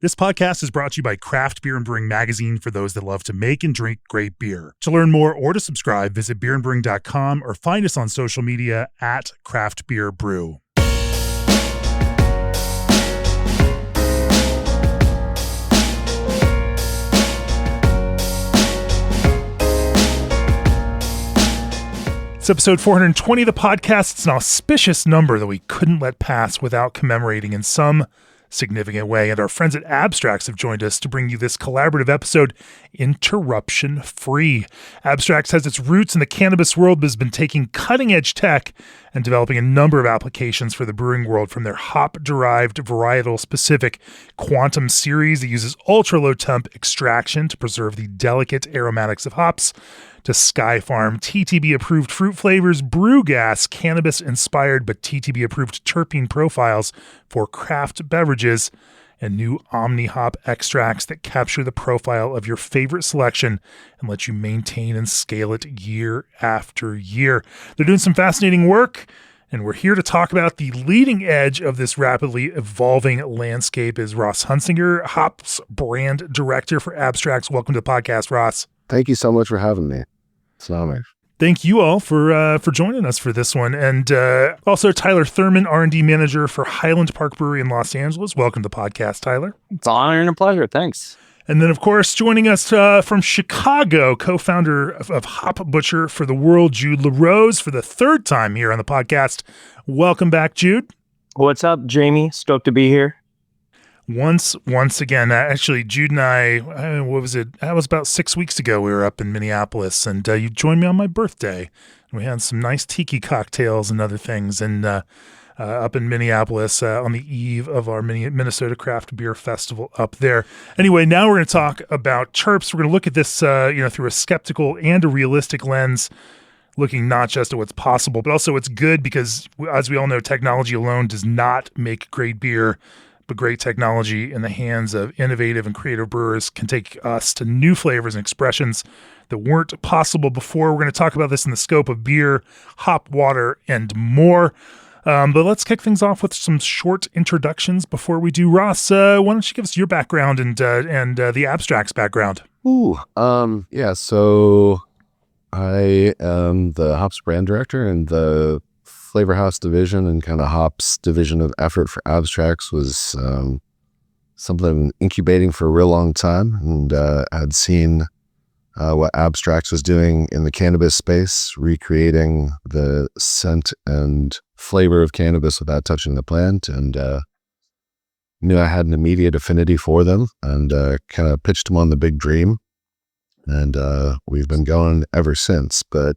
This podcast is brought to you by Craft Beer and Brewing Magazine for those that love to make and drink great beer. To learn more or to subscribe, visit beerandbrewing.com or find us on social media at Craft Beer Brew. It's episode 420 of the podcast. It's an auspicious number that we couldn't let pass without commemorating in some significant way. And our friends at Abstrax have joined us to bring you this collaborative episode, interruption-free. Abstrax has its roots in the cannabis world, but has been taking cutting-edge tech and developing a number of applications for the brewing world, from their hop-derived varietal-specific quantum series that uses ultra-low temp extraction to preserve the delicate aromatics of hops, to Skyfarm TTB-approved fruit flavors, brew gas, cannabis-inspired but TTB-approved terpene profiles for craft beverages, and new OmniHop extracts that capture the profile of your favorite selection and let you maintain and scale it year after year. They're doing some fascinating work, and we're here to talk about the leading edge of this rapidly evolving landscape. Is Ross Hunsinger, Hops Brand Director for Abstrax. Welcome to the podcast, Ross. Thank you so much for having me. It's an honor. Thank you all for joining us for this one. And also Tyler Thurman, R&D Manager for Highland Park Brewery in Los Angeles. Welcome to the podcast, Tyler. It's an honor and a pleasure. Thanks. And then, of course, joining us from Chicago, co-founder of Hop Butcher for the World, Jude LaRose, for the third time here on the podcast. Welcome back, Jude. What's up, Jamie? Stoked to be here. Once again, actually, Jude and I, what was it? That was about 6 weeks ago. We were up in Minneapolis, and you joined me on my birthday. We had some nice tiki cocktails and other things, and up in Minneapolis on the eve of our Minnesota Craft Beer Festival up there. Anyway, now we're going to talk about terps. We're going to look at this, through a skeptical and a realistic lens, looking not just at what's possible, but also what's good, because as we all know, technology alone does not make great beer. But great technology in the hands of innovative and creative brewers can take us to new flavors and expressions that weren't possible before. We're going to talk about this in the scope of beer, hop, water, and more. But let's kick things off with some short introductions before we do. Ross, why don't you give us your background and the Abstrax background? So I am the Hops Brand Director, and the Flavor House division and kind of hops division of effort for Abstrax was something I've been incubating for a real long time, and I'd seen what Abstrax was doing in the cannabis space, recreating the scent and flavor of cannabis without touching the plant, and knew I had an immediate affinity for them, and kind of pitched them on the big dream, and we've been going ever since. But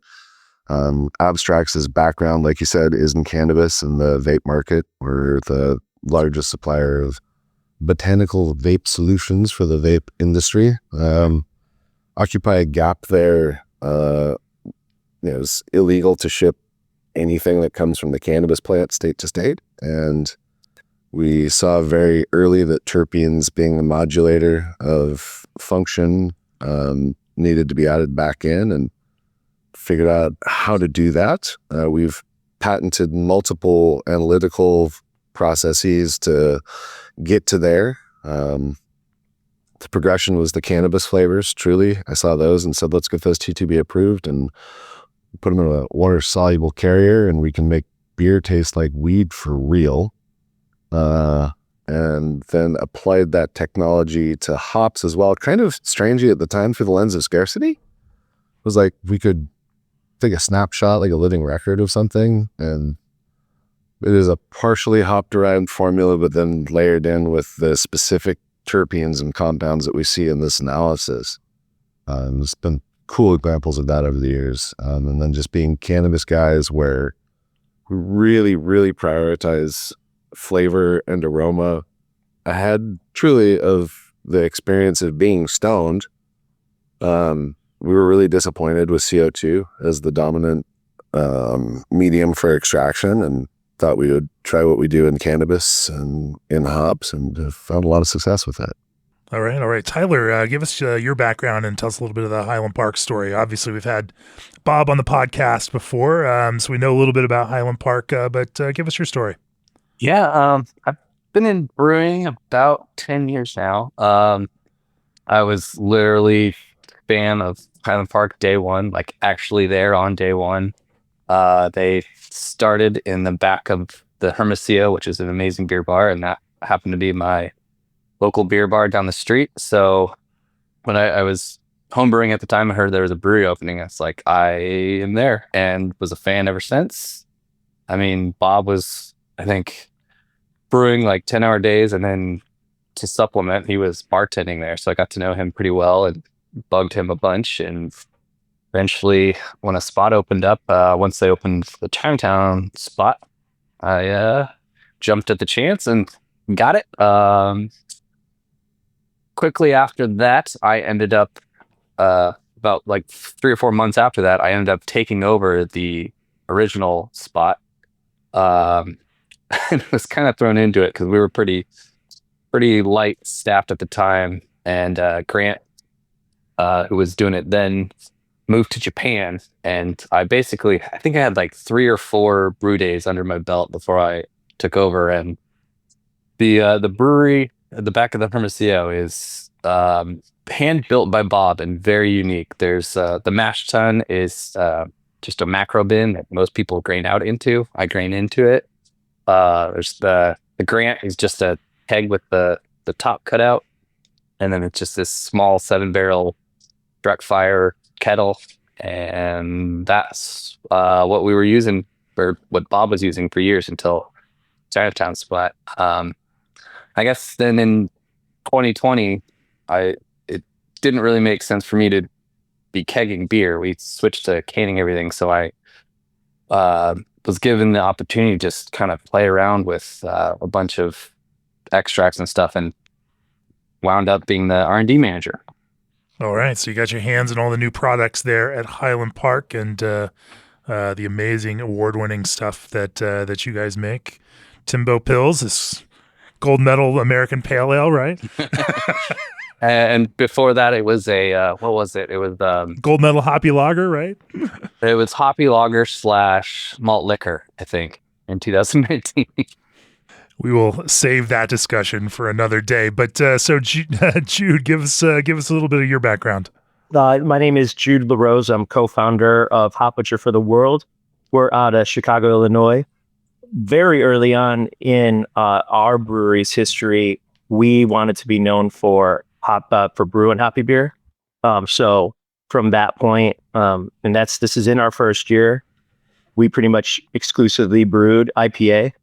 Abstrax's background, like you said, is in cannabis and the vape market. We're the largest supplier of botanical vape solutions for the vape industry. Occupy a gap there. It's illegal to ship anything that comes from the cannabis plant state to state. And we saw very early that terpenes, being a modulator of function, needed to be added back in, and figured out how to do that. We've patented multiple analytical processes to get to there. The progression was the cannabis flavors, truly. I saw those and said, let's get those TTB approved and put them in a water-soluble carrier, and we can make beer taste like weed for real. And then applied that technology to hops as well, kind of strangely at the time through the lens of scarcity. It was like we could take a snapshot, like a living record of something, and it is a partially hop-derived formula, but then layered in with the specific terpenes and compounds that we see in this analysis. There's been cool examples of that over the years, and then just being cannabis guys where we really, really prioritize flavor and aroma ahead, truly, of the experience of being stoned. We were really disappointed with CO2 as the dominant medium for extraction, and thought we would try what we do in cannabis and in hops, and have found a lot of success with that. All right. Tyler, give us your background and tell us a little bit of the Highland Park story. Obviously, we've had Bob on the podcast before, so we know a little bit about Highland Park, but give us your story. Yeah, I've been in brewing about 10 years now. I was literally a fan of Highland Park day one, like actually there on day one. They started in the back of the Hermosillo, which is an amazing beer bar, and that happened to be my local beer bar down the street. So when I was homebrewing at the time, I heard there was a brewery opening. It's like, I am there, and was a fan ever since. I mean, Bob was, I think, brewing like 10-hour days, and then to supplement, he was bartending there. So I got to know him pretty well and bugged him a bunch. And eventually, when a spot opened up, once they opened the Chinatown spot, I jumped at the chance and got it. Quickly after that, I ended up, about like 3 or 4 months after that, I ended up taking over the original spot. And was kind of thrown into it because we were pretty light staffed at the time. And Grant, who was doing it then, moved to Japan. And I think I had like 3 or 4 brew days under my belt before I took over. And the brewery at the back of the Hermosillo is hand built by Bob and very unique. There's the mash tun is just a macro bin that most people grain out into. I grain into it. There's the Grant is just a keg with the top cut out, and then it's just this small 7-barrel direct fire kettle, and that's what we were using, or what Bob was using for years until Chinatown split. I guess then in 2020, it didn't really make sense for me to be kegging beer. We switched to canning everything, so I was given the opportunity to just kind of play around with a bunch of extracts and stuff, and wound up being the R&D manager. All right, so you got your hands on all the new products there at Highland Park, and the amazing award-winning stuff that you guys make. Timbo Pils is gold medal American Pale Ale, right? And before that, it was what was it? It was gold medal Hoppy Lager, right? It was Hoppy Lager / malt liquor, I think, in 2019. We will save that discussion for another day. But so Jude, give us a little bit of your background. My name is Jude LaRose. I'm co-founder of Hop Butcher for the World. We're out of Chicago, Illinois. Very early on in our brewery's history, we wanted to be known for brewing hoppy beer. So from that point, and this is in our first year, we pretty much exclusively brewed IPA.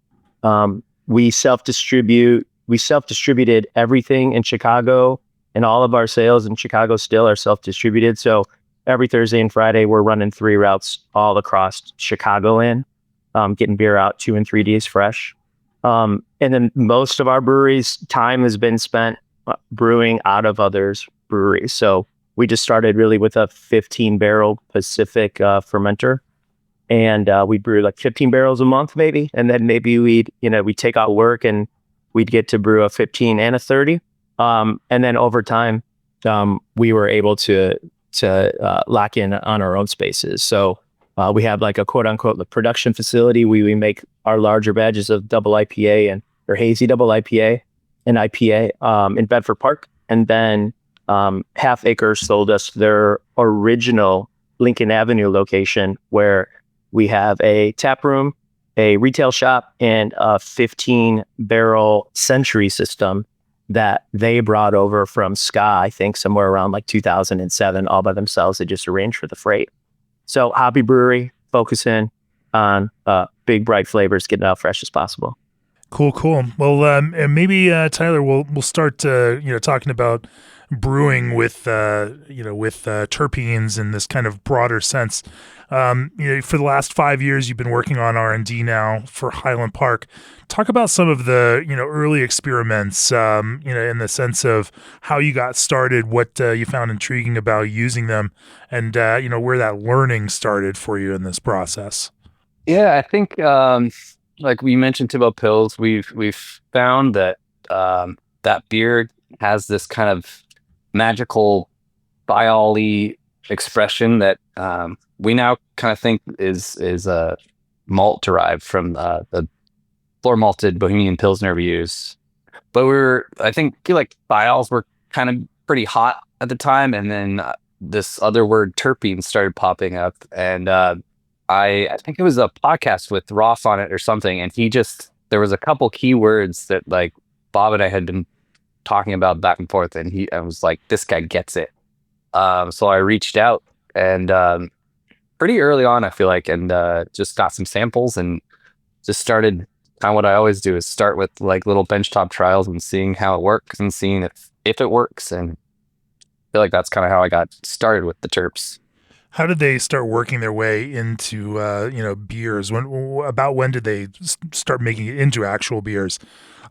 We self-distributed everything in Chicago, and all of our sales in Chicago still are self-distributed. So every Thursday and Friday, we're running 3 routes all across Chicagoland, getting beer out 2 and 3 days fresh. And then most of our breweries' time has been spent brewing out of others' breweries. So we just started really with a 15-barrel Pacific fermenter. And we'd brew like 15 barrels a month, maybe. And then maybe we'd take out work and we'd get to brew a 15 and a 30. And then over time, we were able to lock in on our own spaces. So we have like a quote unquote the production facility. We make our larger batches of double IPA or hazy double IPA and IPA in Bedford Park. And then Half Acre sold us their original Lincoln Avenue location, where we have a tap room, a retail shop, and a 15-barrel Century system that they brought over from SCA, I think somewhere around like 2007, all by themselves. They just arranged for the freight. So hobby brewery, focusing on big, bright flavors, getting out fresh as possible. Cool. Well, and maybe Tyler, we'll start talking about brewing with terpenes in this kind of broader sense. For the last 5 years, you've been working on R&D now for Highland Park. Talk about some of the early experiments, in the sense of how you got started, what you found intriguing about using them, and where that learning started for you in this process. Yeah, I think like we mentioned Timbo Pils, we've found that that beer has this kind of magical biol-y expression that we now kind of think is a malt derived from the floor malted Bohemian Pilsner we use. But I think feel like thiols were kind of pretty hot at the time, and then this other word terpenes started popping up, and I think it was a podcast with Ross on it or something, and there was a couple keywords that like Bob and I had been talking about back and forth, and I was like, this guy gets it. So I reached out and pretty early on, I feel like, and just got some samples and just started. Kind of what I always do is start with like little benchtop trials and seeing how it works and seeing if it works. And I feel like that's kind of how I got started with the terps. How did they start working their way into beers? When did they start making it into actual beers?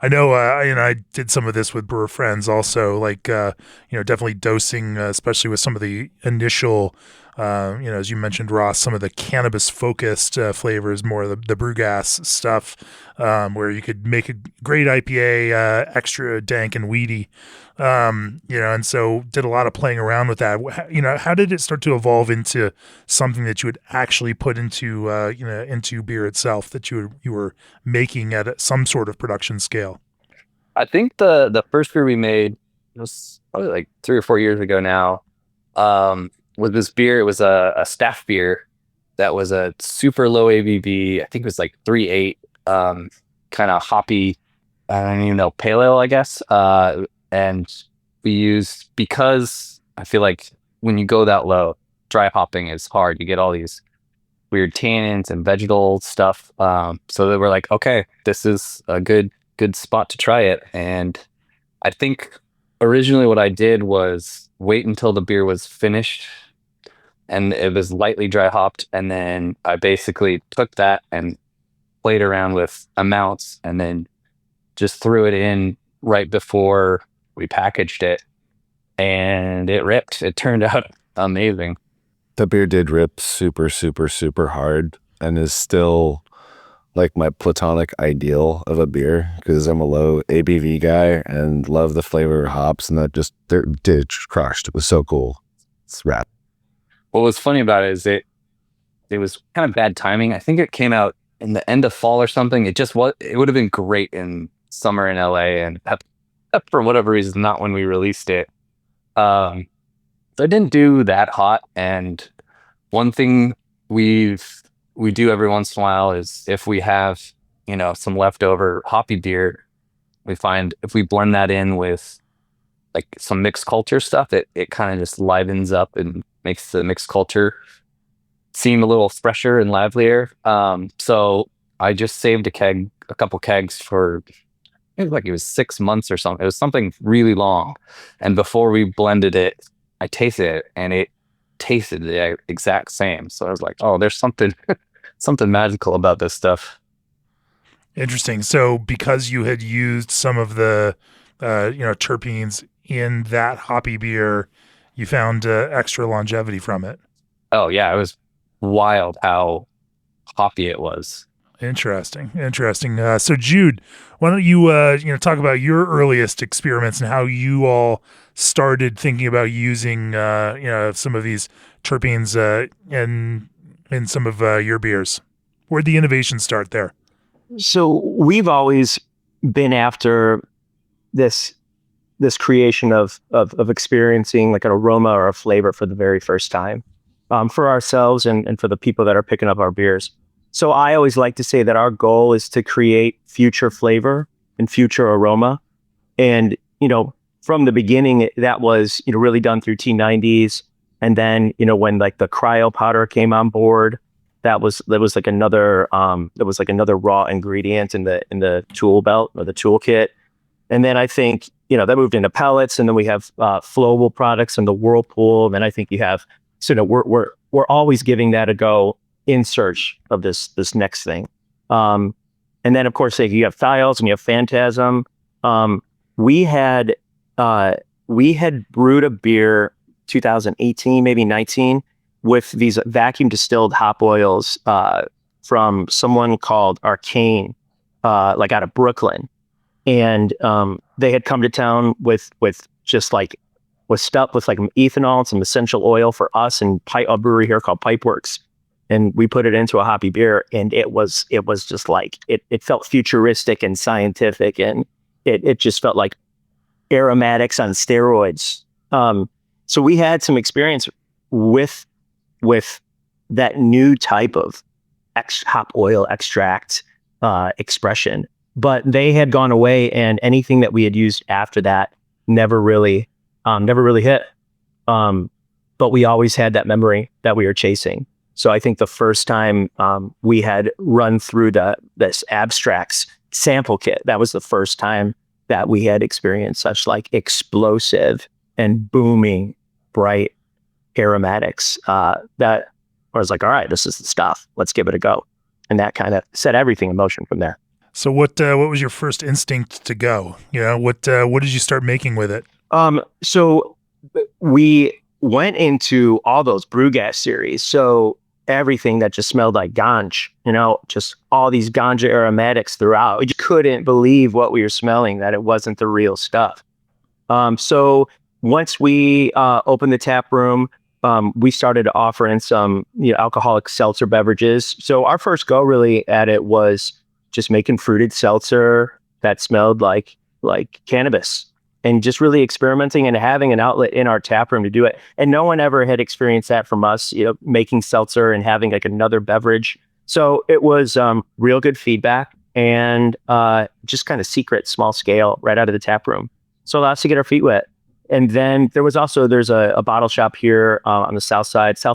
I know, I did some of this with brewer friends also, like definitely dosing, especially with some of the initial, as you mentioned, Ross, some of the cannabis focused flavors, more of the brew gas stuff, where you could make a great IPA, extra dank and weedy. And so did a lot of playing around with that. How did it start to evolve into something that you would actually put into beer itself, that you were making at some sort of production scale? I think the first beer we made, it was probably like 3 or 4 years ago now, was this beer. It was a staff beer that was a super low ABV. I think it was like 3.8, kind of hoppy, I don't even know, pale ale, I guess. And we used, because I feel like when you go that low, dry hopping is hard. You get all these weird tannins and vegetal stuff. So they were like, okay, this is a good spot to try it. And I think originally what I did was wait until the beer was finished and it was lightly dry hopped. And then I basically took that and played around with amounts and then just threw it in right before we packaged it, and it ripped. It turned out amazing. The beer did rip super, super, super hard, and is still like my platonic ideal of a beer, because I'm a low ABV guy and love the flavor of hops, and that just did crushed. It was so cool. It's rad. What was funny about it is it was kind of bad timing. I think it came out in the end of fall or something. It would have been great in summer in LA, and for whatever reason, not when we released it. So it didn't do that hot. And one thing we do every once in a while is if we have, some leftover hoppy beer, we find if we blend that in with like some mixed culture stuff, it kind of just livens up and makes the mixed culture seem a little fresher and livelier. So I just saved a couple kegs for, it was 6 months or something. It was something really long. And before we blended it, I tasted it and it tasted the exact same. So I was like, oh, there's something magical about this stuff. Interesting. So because you had used some of the, terpenes in that hoppy beer, you found extra longevity from it. Oh yeah. It was wild how hoppy it was. Interesting. So Jude, why don't you, talk about your earliest experiments and how you all started thinking about using, some of these terpenes in some of your beers. Where'd the innovation start there? So we've always been after this creation of experiencing like an aroma or a flavor for the very first time, for ourselves and for the people that are picking up our beers. So I always like to say that our goal is to create future flavor and future aroma. And, from the beginning, that was, really done through T90s. And then, when like the cryo powder came on board, that was like another raw ingredient in the tool belt or the toolkit. And then I think, that moved into pellets, and then we have flowable products in the whirlpool. And I think you have, we're always giving that a go in search of this next thing. And then of course, like, you have thiols and you have phantasm. We had brewed a beer 2018, maybe 19, with these vacuum distilled hop oils from someone called Arcane, like out of Brooklyn. And they had come to town with stuff with like ethanol and some essential oil for us and a brewery here called Pipeworks. And we put it into a hoppy beer, and it was just like, it felt futuristic and scientific. And it just felt like aromatics on steroids. So we had some experience with that new type of hop oil extract expression, but they had gone away, and anything that we had used after that never really hit. But we always had that memory that we were chasing. So I think the first time we had run through this Abstrax sample kit, that was the first time that we had experienced such like explosive and booming, bright aromatics that I was like, all right, this is the stuff. Let's give it a go. And that kind of set everything in motion from there. So what was your first instinct to go? What did you start making with it? So we went into all those brew gas series. So everything that just smelled like ganj, just all these ganja aromatics throughout. We just couldn't believe what we were smelling, that it wasn't the real stuff. So once we opened the tap room, we started offering some alcoholic seltzer beverages. So our first go really at it was just making fruited seltzer that smelled like cannabis, and just really experimenting and having an outlet in our tap room to do it. And no one ever had experienced that from us, making seltzer and having like another beverage. So it was real good feedback, and just kind of secret, small scale, right out of the tap room. So allow us to get our feet wet. And then there's a bottle shop here on the south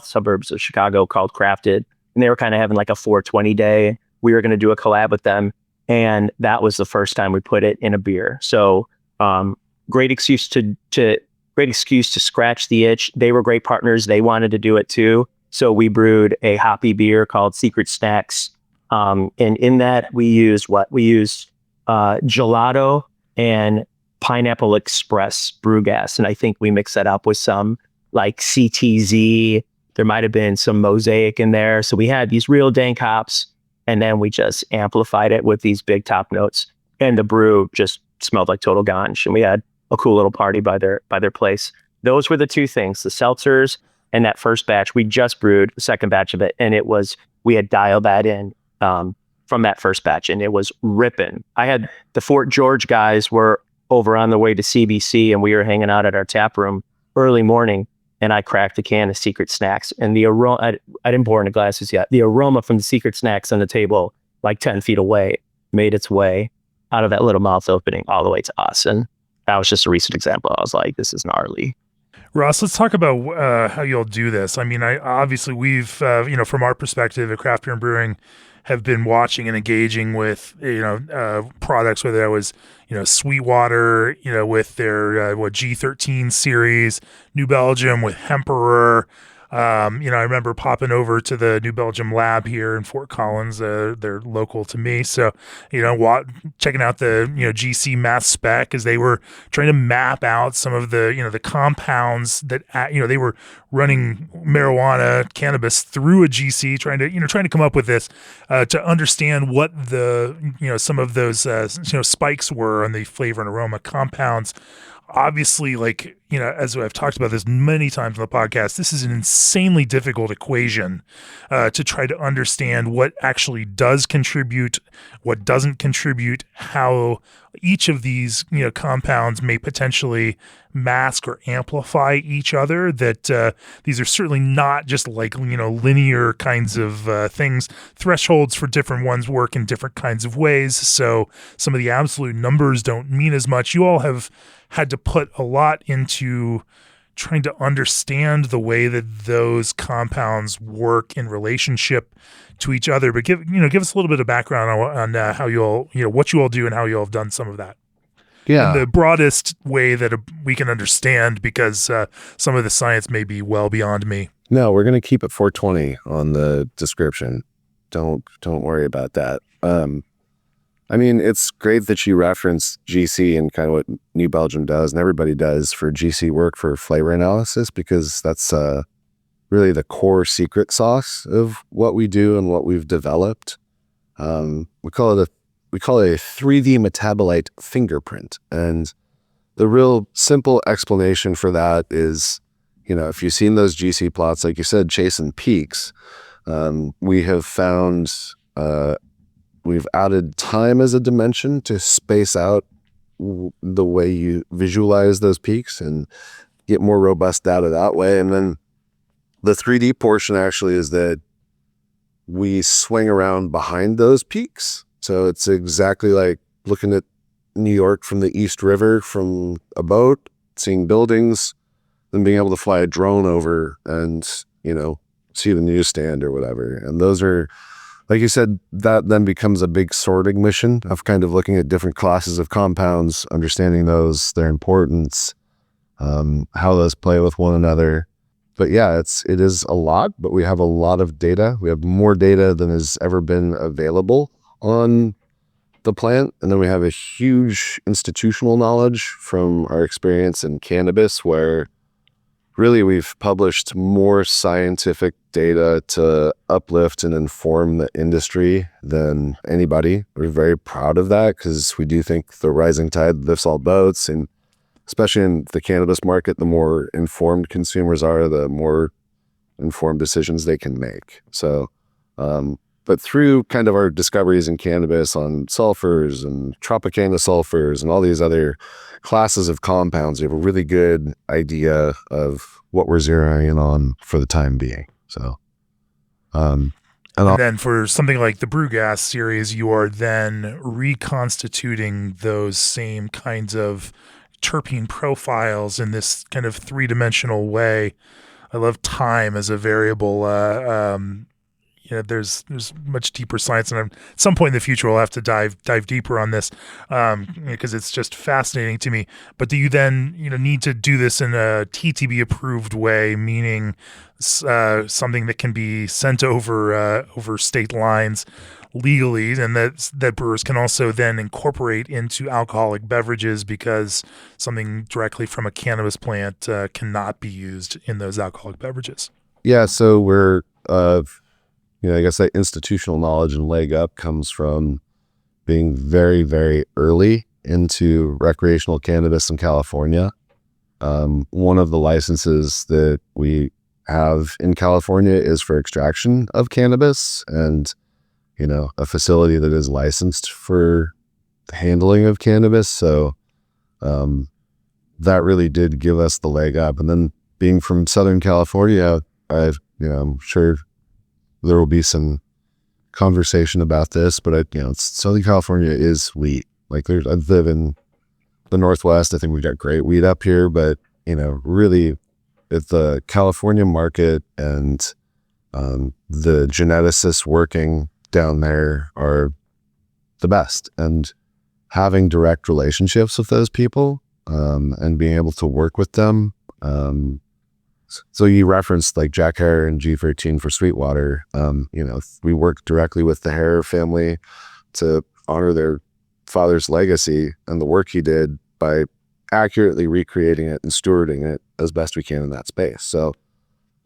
suburbs of Chicago called Crafted. And they were kind of having like a 420 day. We were going to do a collab with them. And that was the first time we put it in a beer. So great excuse to scratch the itch. They were great partners. They wanted to do it too. So we brewed a hoppy beer called Secret Snacks. And in that we used gelato and Pineapple Express brew gas. And I think we mixed that up with some like CTZ. There might have been some Mosaic in there. So we had these real dank hops, and then we just amplified it with these big top notes. And the brew just smelled like total ganj. And we had a cool little party by their place. Those were the two things, the seltzers and that first batch. We just brewed the second batch of it, and we had dialed that in from that first batch, and it was ripping. I had the Fort George guys were over on the way to CBC, and we were hanging out at our tap room early morning, and I cracked a can of Secret Snacks, and the aroma, I didn't pour into glasses yet. The aroma from the Secret Snacks on the table, like 10 feet away, made its way out of that little mouth opening all the way to us. And that was just a recent example. I was like, this is gnarly. Ross, let's talk about how you'll do this. I mean, obviously we've, from our perspective at Craft Beer and Brewing, have been watching and engaging with, products, whether that was, Sweetwater, with their, G13 series, New Belgium with Hemperor. I remember popping over to the New Belgium lab here in Fort Collins. They're local to me. So, checking out the, GC mass spec as they were trying to map out some of the, the compounds that, they were running marijuana, cannabis through a GC, trying to come up with this, to understand what the, some of those, spikes were on the flavor and aroma compounds. Obviously, as I've talked about this many times on the podcast, this is an insanely difficult equation to try to understand what actually does contribute, what doesn't contribute, how each of these compounds may potentially mask or amplify each other. That these are certainly not just linear kinds of things. Thresholds for different ones work in different kinds of ways. So some of the absolute numbers don't mean as much. You all have had to put a lot into trying to understand the way that those compounds work in relationship to each other. But give us a little bit of background on how you all, what you all do and how you all have done some of that. Yeah. In the broadest way that we can understand, because some of the science may be well beyond me. No, we're going to keep it 420 on the description. Don't worry about that. I mean, it's great that you reference GC and kind of what New Belgium does, and everybody does for GC work for flavor analysis, because that's really the core secret sauce of what we do and what we've developed. We call it a 3D metabolite fingerprint, and the real simple explanation for that is, if you've seen those GC plots, like you said, chasing peaks, we have found. We've added time as a dimension to space out the way you visualize those peaks and get more robust data that way. And then the 3D portion actually is that we swing around behind those peaks. So it's exactly like looking at New York from the East River from a boat, seeing buildings, then being able to fly a drone over and, see the newsstand or whatever. And those are, like you said, that then becomes a big sorting mission of kind of looking at different classes of compounds, understanding those, their importance, how those play with one another. But yeah, it is a lot, but we have a lot of data. We have more data than has ever been available on the plant. And then we have a huge institutional knowledge from our experience in cannabis, where really we've published more scientific data to uplift and inform the industry than anybody. We're very proud of that because we do think the rising tide lifts all boats, and especially in the cannabis market, the more informed consumers are, the more informed decisions they can make. So, but through kind of our discoveries in cannabis on sulfurs and Tropicana sulfurs and all these other classes of compounds, we have a really good idea of what we're zeroing in on for the time being. So, and then for something like the Brew Gas series, you are then reconstituting those same kinds of terpene profiles in this kind of three-dimensional way. I love time as a variable. There's much deeper science, and at some point in the future we'll have to dive deeper on this because it's just fascinating to me. But do you then need to do this in a TTB approved way, meaning something that can be sent over state lines legally, and that brewers can also then incorporate into alcoholic beverages, because something directly from a cannabis plant cannot be used in those alcoholic beverages? Yeah, so we're I guess that institutional knowledge and leg up comes from being very, very early into recreational cannabis in California. One of the licenses that we have in California is for extraction of cannabis, and, a facility that is licensed for the handling of cannabis. So that really did give us the leg up. And then being from Southern California, I'm sure there will be some conversation about this, but Southern California is wheat. Like I live in the Northwest. I think we've got great wheat up here, but really the California market and the geneticists working down there are the best, and having direct relationships with those people and being able to work with them. So you referenced like Jack Herer and G13 for Sweetwater. We work directly with the Herer family to honor their father's legacy and the work he did by accurately recreating it and stewarding it as best we can in that space. So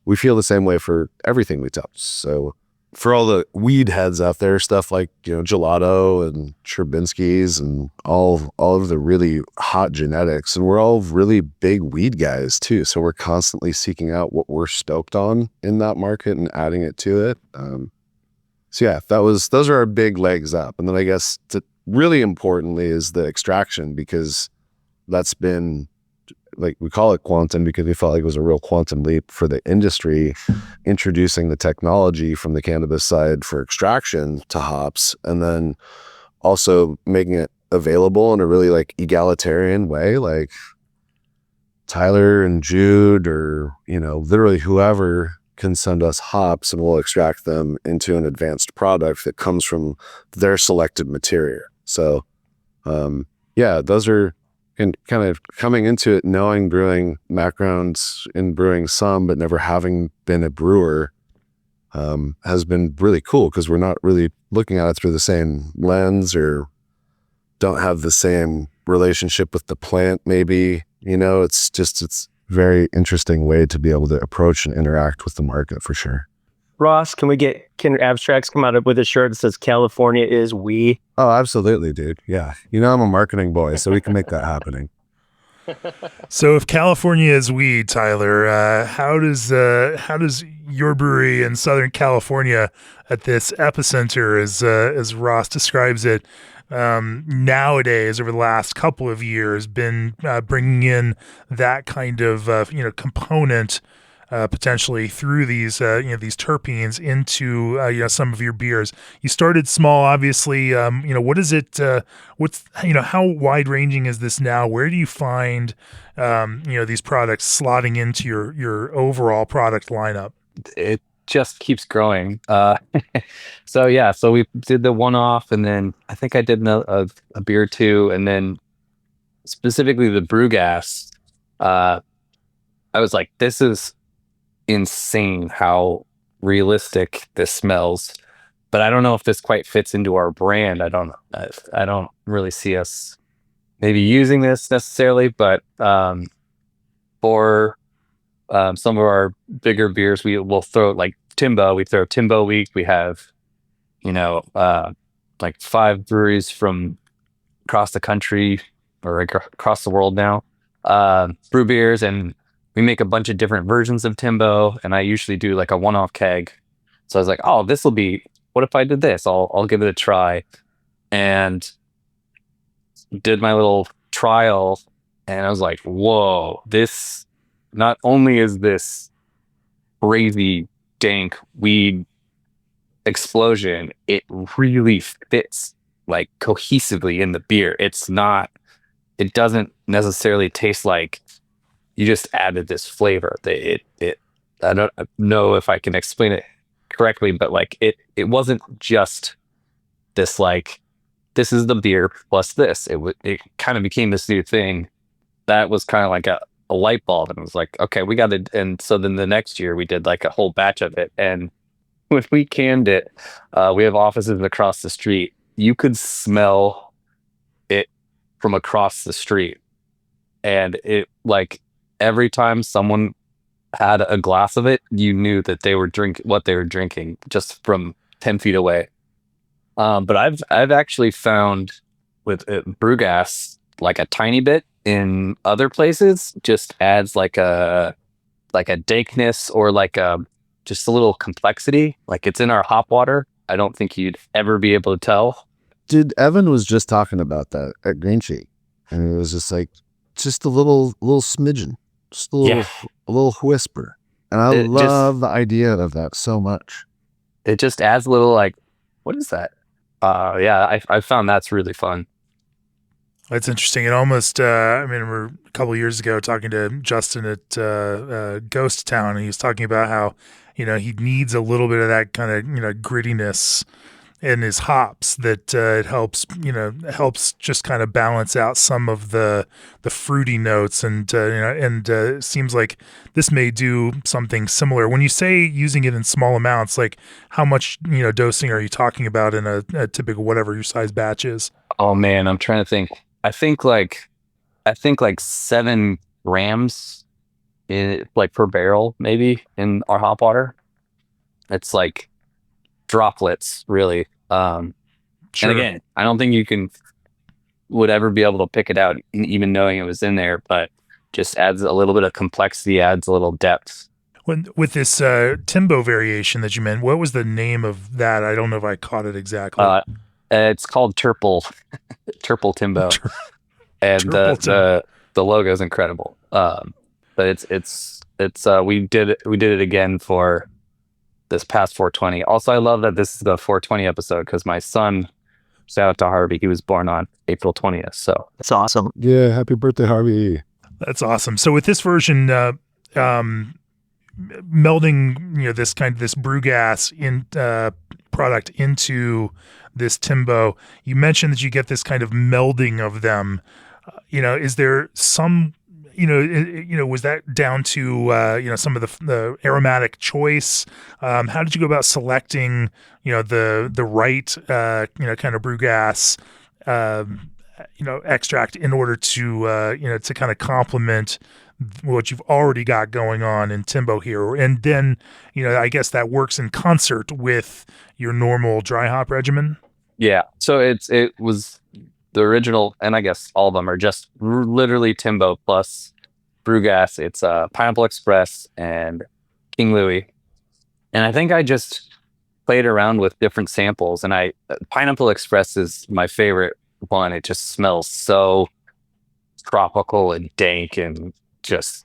we feel the same way for everything we touch. So for all the weed heads out there, stuff like, gelato and Sherbinsky's and all of the really hot genetics, and we're all really big weed guys too. So we're constantly seeking out what we're stoked on in that market and adding it to it. So yeah, those are our big legs up. And then I guess really importantly is the extraction, because that's been, like, we call it quantum because we felt like it was a real quantum leap for the industry, introducing the technology from the cannabis side for extraction to hops, and then also making it available in a really like egalitarian way. Like Tyler and Jude, or literally whoever, can send us hops and we'll extract them into an advanced product that comes from their selected material. So those are, and kind of coming into it knowing brewing backgrounds in brewing some, but never having been a brewer, has been really cool, because we're not really looking at it through the same lens, or don't have the same relationship with the plant maybe. It's very interesting way to be able to approach and interact with the market for sure. Ross, can Abstrax come out with a shirt that says California is we? Oh, absolutely, dude. Yeah. I'm a marketing boy, so we can make that happening. So if California is weed, Tyler, how does your brewery in Southern California at this epicenter, as Ross describes it, nowadays over the last couple of years been bringing in that kind of component potentially through these these terpenes into some of your beers. You started small, obviously. What is it? What's how wide ranging is this now? Where do you find these products slotting into your overall product lineup? It just keeps growing. So we did the one-off, and then I think I did a beer or two, and then specifically the brew gas. I was like, this is insane how realistic this smells, but I don't know if this quite fits into our brand. I don't really see us maybe using this necessarily, but for some of our bigger beers, we will throw like Timbo. We throw Timbo Week. We have, like 5 breweries from across the country or across the world now, brew beers, and we make a bunch of different versions of Timbo. And I usually do like a one-off keg. So I was like, oh, this will be. What if I did this? I'll give it a try, and did my little trial, and I was like, whoa, this. Not only is this crazy dank weed explosion, it really fits like cohesively in the beer. It doesn't necessarily taste like you just added this flavor. I don't know if I can explain it correctly, but like it wasn't just this like, this is the beer plus this. It kind of became this new thing that was kind of like a light bulb, and it was like, okay, we got it. And so then the next year we did like a whole batch of it, and when we canned it, we have offices across the street. You could smell it from across the street, and it like every time someone had a glass of it, you knew that they were what they were drinking just from 10 feet away. But I've actually found with brew gas, like a tiny bit in other places just adds like a dankness or like just a little complexity. Like it's in our hop water. I don't think you'd ever be able to tell. Dude, Evan was just talking about that at Green Sheet, and it was just like just a little smidgen, just a little whisper, and I love the idea of that so much. It just adds a little like, what is that? I found that's really fun. That's interesting. It almost, I remember a couple of years ago talking to Justin at Ghost Town, and he was talking about how, he needs a little bit of that kind of, grittiness in his hops that it helps just kind of balance out some of the fruity notes. And, it seems like this may do something similar. When you say using it in small amounts, like how much, dosing are you talking about in a typical, whatever your size batch is? Oh man, I'm trying to think. I think like 7 grams per barrel, maybe, in our hop water. It's like droplets, really. Sure. And again, I don't think you would ever be able to pick it out, even knowing it was in there, but just adds a little bit of complexity, adds a little depth. With this Timbo variation that you meant, what was the name of that? I don't know if I caught it exactly. It's called Turple Timbo, and the logo is incredible. But it's we did it again for this past 420. Also, I love that this is the 420 episode because my son, shout out to Harvey, he was born on April 20th. So That's awesome. Yeah, happy birthday, Harvey. That's awesome. So with this version, melding this brew gas in product into this Timbo, you mentioned that you get this kind of melding of them. Is there some was that down to some of the aromatic choice? How did you go about selecting the right kind of brew gas extract in order to to kind of complement what you've already got going on in Timbo here? And then, I guess that works in concert with your normal dry hop regimen. Yeah. So it was the original, and I guess all of them are just literally Timbo plus brew gas. It's Pineapple Express and King Louis. And I think I just played around with different samples, and Pineapple Express is my favorite one. It just smells so tropical and dank, and just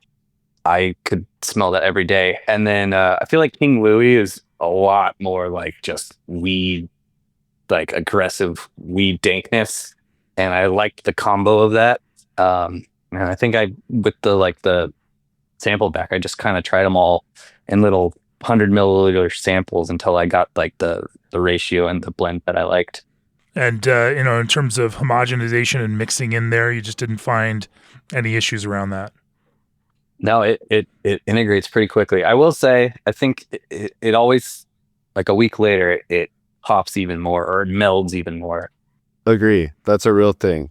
I could smell that every day. And then I feel like King Louis is a lot more like just weed, like aggressive weed dankness, and I liked the combo of that. And I think with the sample back, I just kind of tried them all in little 100 milliliter samples until I got like the ratio and the blend that I liked. And, in terms of homogenization and mixing in there, you just didn't find any issues around that. No, it integrates pretty quickly. I will say, I think it always, like a week later, it hops even more, or it melds even more. Agree. That's a real thing.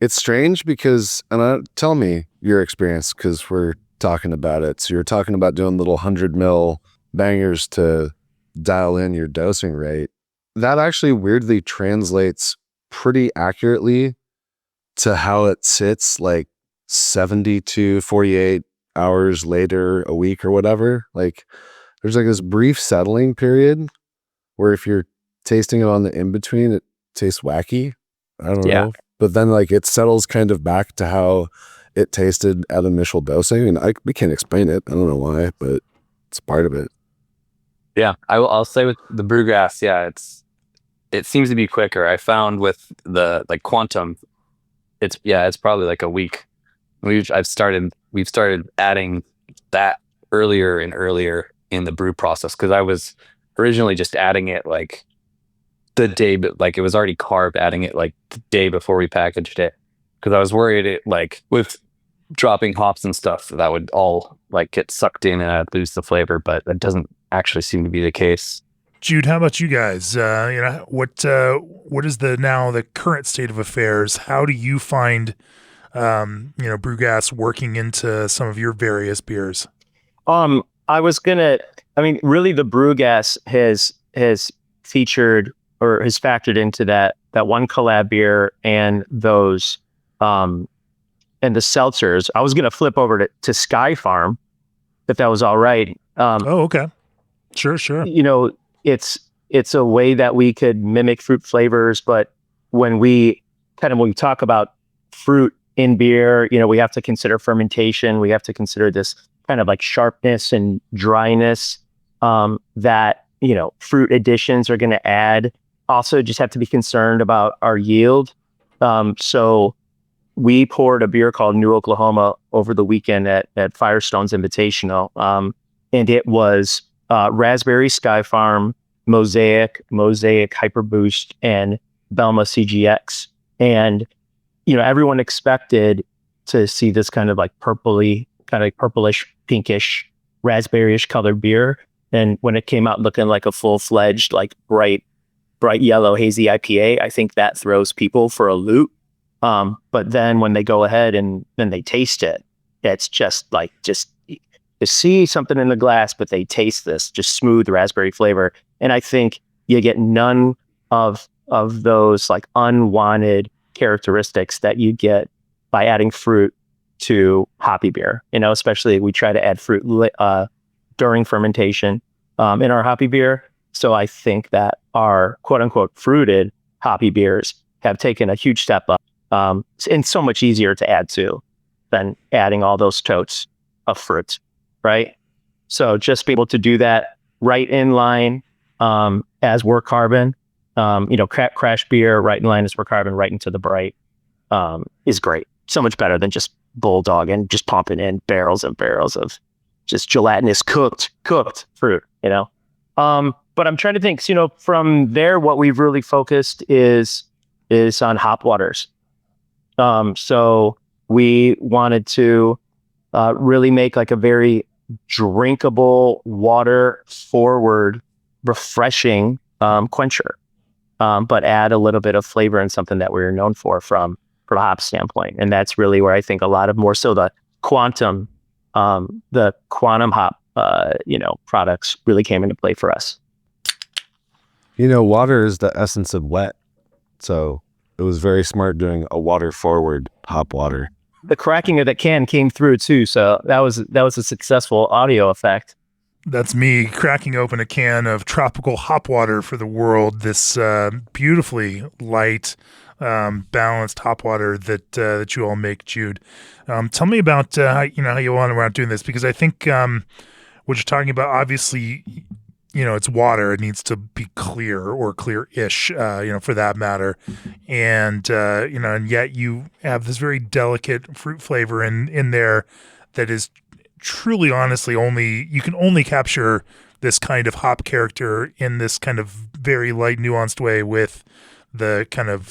It's strange because, and tell me your experience, because we're talking about it. So you're talking about doing little 100 mil bangers to dial in your dosing rate. That actually weirdly translates pretty accurately to how it sits like 70 to 48 hours later, a week or whatever. Like there's like this brief settling period where if you're tasting it on the in-between, it tastes wacky. I don't know. But then like it settles kind of back to how it tasted at initial dosing. And we can't explain it. I don't know why, but it's part of it. Yeah, I'll say with the Brewgrass, it seems to be quicker. I found with the like Quantum, it's probably like a week. We've started adding that earlier and earlier in the brew process, because I was originally just adding it like the day, but like it was already carved, adding it like the day before we packaged it, because I was worried it like with dropping hops and stuff that would all like get sucked in and I'd lose the flavor, but that doesn't actually seem to be the case. Jude, how about you guys? What is the current state of affairs? How do you find Brewgas working into some of your various beers? Really the Brewgas has featured or has factored into that one collab beer and those and the seltzers. I was gonna flip over to Sky Farm, if that was all right. Okay. Sure. It's a way that we could mimic fruit flavors, but when we talk about fruit in beer, we have to consider fermentation. We have to consider this kind of like sharpness and dryness that fruit additions are going to add. Also, just have to be concerned about our yield. So we poured a beer called New Oklahoma over the weekend at Firestone's Invitational, and it was Raspberry Sky Farm, Mosaic Hyper Boost, and Belma CGX. And everyone expected to see this kind of like purplish, pinkish, raspberryish colored beer. And when it came out looking like a full-fledged, like bright yellow hazy IPA, I think that throws people for a loop. But then when they go ahead and then they taste it, it's just to see something in the glass, but they taste this just smooth raspberry flavor. And I think you get none of those like unwanted characteristics that you get by adding fruit to hoppy beer. Especially we try to add fruit during fermentation in our hoppy beer. So I think that our quote unquote fruited hoppy beers have taken a huge step up, and so much easier to add to than adding all those totes of fruit, right? So just be able to do that right in line as work carbon, crash beer right in line as work carbon right into the bright is great. So much better than just bulldog and just pumping in barrels and barrels of just gelatinous cooked fruit, But I'm trying to think, from there, what we've really focused is on hop waters. So we wanted to really make like a very drinkable, water forward, refreshing quencher, but add a little bit of flavor and something that we're known for from a hop standpoint. And that's really where I think a lot of more so the quantum hop, products really came into play for us. Water is the essence of wet. So it was very smart doing a water forward hop water. The cracking of that can came through too. So that was a successful audio effect. That's me cracking open a can of tropical hop water for the world. This beautifully light, balanced hop water that you all make, Jude. Tell me about how you went around doing this, because I think what you're talking about, obviously, it's water. It needs to be clear or clear-ish, for that matter. And and yet you have this very delicate fruit flavor in there that is truly, honestly, you can only capture this kind of hop character in this kind of very light, nuanced way with the kind of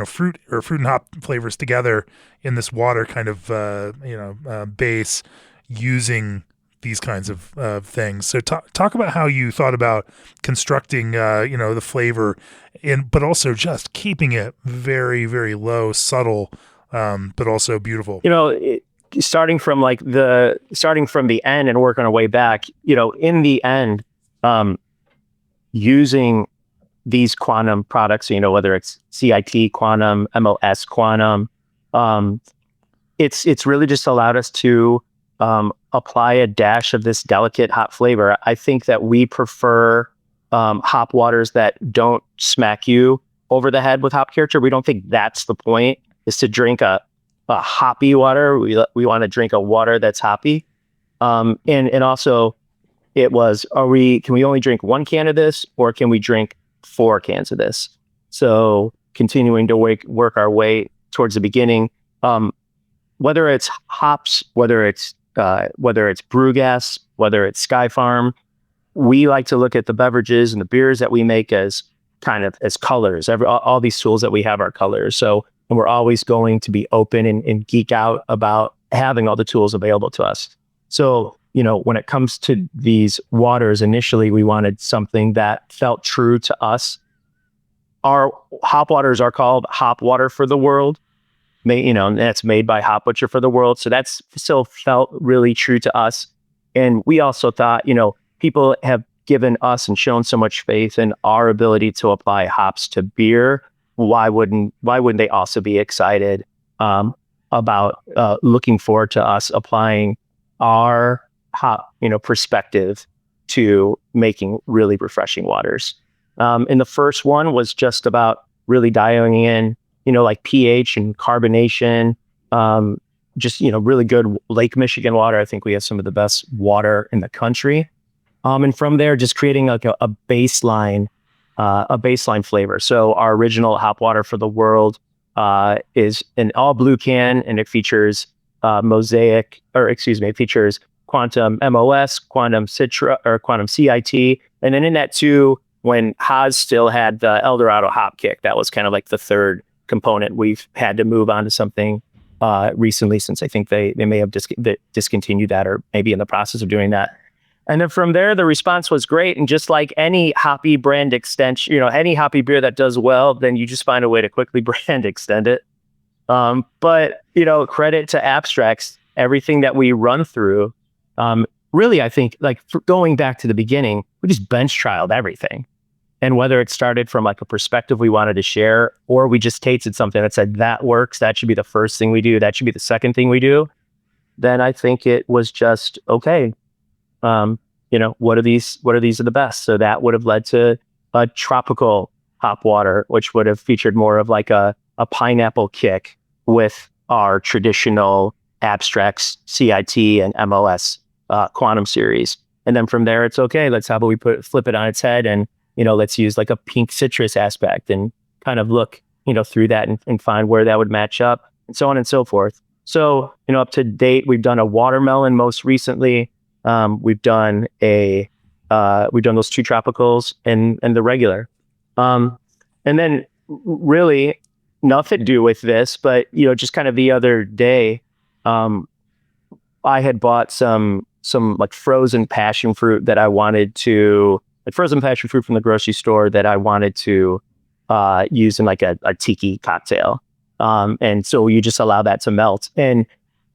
fruit and hop flavors together in this water kind of base, using these kinds of things. So talk about how you thought about constructing the flavor, but also just keeping it very, very low, subtle, but also beautiful. Starting from the end and working our way back, in the end, using these quantum products, whether it's CIT quantum, MOS quantum, it's really just allowed us to apply a dash of this delicate hop flavor. I think that we prefer hop waters that don't smack you over the head with hop character. We don't think that's the point, is to drink a hoppy water. We want to drink a water that's hoppy. And also it was, can we only drink 1 can of this, or can we drink 4 cans of this? So continuing to work our way towards the beginning, whether it's hops, whether it's brew gas, whether it's Sky Farm, we like to look at the beverages and the beers that we make as kind of as colors. All these tools that we have are colors. So, and we're always going to be open and geek out about having all the tools available to us. So, when it comes to these waters, initially we wanted something that felt true to us. Our hop waters are called Hop Water for the World. And that's made by Hop Butcher for the World. So that's still felt really true to us. And we also thought, people have given us and shown so much faith in our ability to apply hops to beer. Why wouldn't they also be excited about looking forward to us applying our hop, perspective to making really refreshing waters? And the first one was just about really dialing in, like pH and carbonation, just, really good Lake Michigan water. I think we have some of the best water in the country. And from there, just creating like a baseline flavor. So our original Hop Water for the World is an all blue can, and it features it features Quantum MOS, Quantum Citra, or Quantum CIT. And then in that too, when Haas still had the Eldorado hop kick, that was kind of like the third component. We've had to move on to something recently, since I think they may have discontinued that, or maybe in the process of doing that. And then from there, the response was great. And just like any hoppy brand extension, any hoppy beer that does well, then you just find a way to quickly brand extend it. But credit to Abstrax, everything that we run through, really, I think, like, going back to the beginning, we just bench trialed everything. And whether it started from like a perspective we wanted to share, or we just tasted something that said that works, that should be the first thing we do, that should be the second thing we do, then I think it was just okay. What are these are the best? So that would have led to a tropical hop water, which would have featured more of like a pineapple kick with our traditional Abstrax CIT and MOS quantum series. And then from there, it's okay. How about we flip it on its head, and let's use like a pink citrus aspect and kind of look through that and find where that would match up, and so on and so forth. So up to date, we've done a watermelon most recently. We've done those 2 tropicals and the regular. And then really nothing to do with this, but just kind of the other day, I had bought some like frozen passion fruit that I wanted to, like frozen passion fruit from the grocery store that I wanted to use in like a tiki cocktail. And so you just allow that to melt. And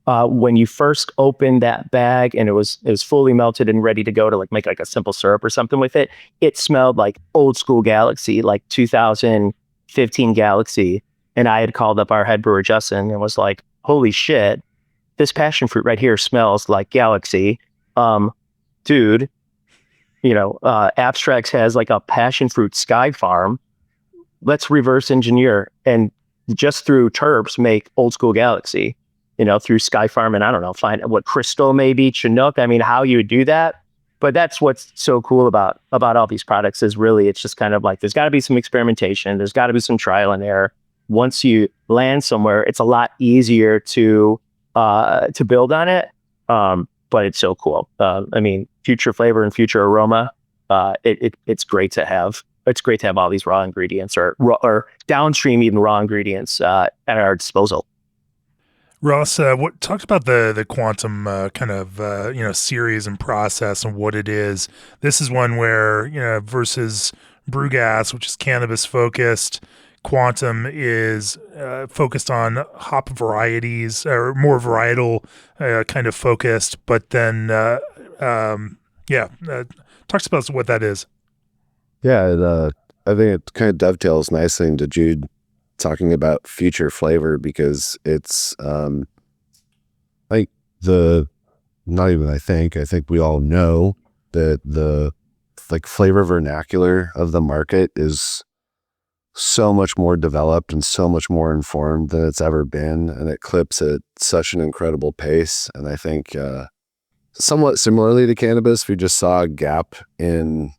when you first opened that bag and it was fully melted and ready to go to like make like a simple syrup or something with it, it smelled like old school Galaxy, like 2015 Galaxy. And I had called up our head brewer, Justin, and was like, holy shit, this passion fruit right here smells like Galaxy. Dude, Abstrax has like a passion fruit sky farm. Let's reverse engineer and just through terps make old school Galaxy, through Sky Farm, and I don't know, find what Crystal, maybe Chinook. I mean, how you would do that. But that's what's so cool about all these products is really it's just kind of like there's got to be some experimentation. There's got to be some trial and error. Once you land somewhere, it's a lot easier to build on it. But it's so cool. Future flavor and future aroma. It's great to have. It's great to have all these raw ingredients or downstream even raw ingredients at our disposal. Ross, what talked about the quantum kind of series and process and what it is. This is one where versus brew gas, which is cannabis focused. Quantum is focused on hop varieties or more varietal kind of focused. But then, talks about what that is. Yeah, I think it kind of dovetails nicely into Jude talking about future flavor because it's I think we all know that the flavor vernacular of the market is so much more developed and so much more informed than it's ever been, and it clips at such an incredible pace. And I think somewhat similarly to cannabis, we just saw a gap in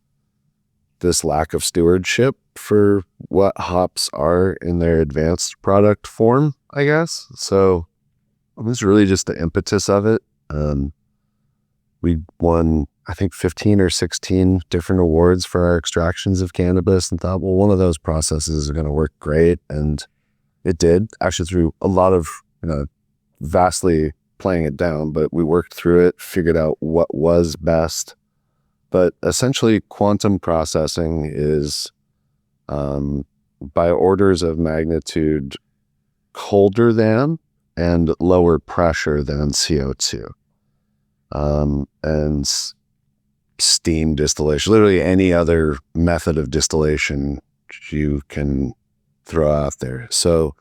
this lack of stewardship for what hops are in their advanced product form, I guess. So this is really just the impetus of it. We won, I think, 15 or 16 different awards for our extractions of cannabis and thought, well, one of those processes is going to work great. And it did, actually, through a lot of, vastly playing it down, but we worked through it, figured out what was best. But essentially, quantum processing is by orders of magnitude colder than and lower pressure than CO2. And steam distillation, literally any other method of distillation you can throw out there. So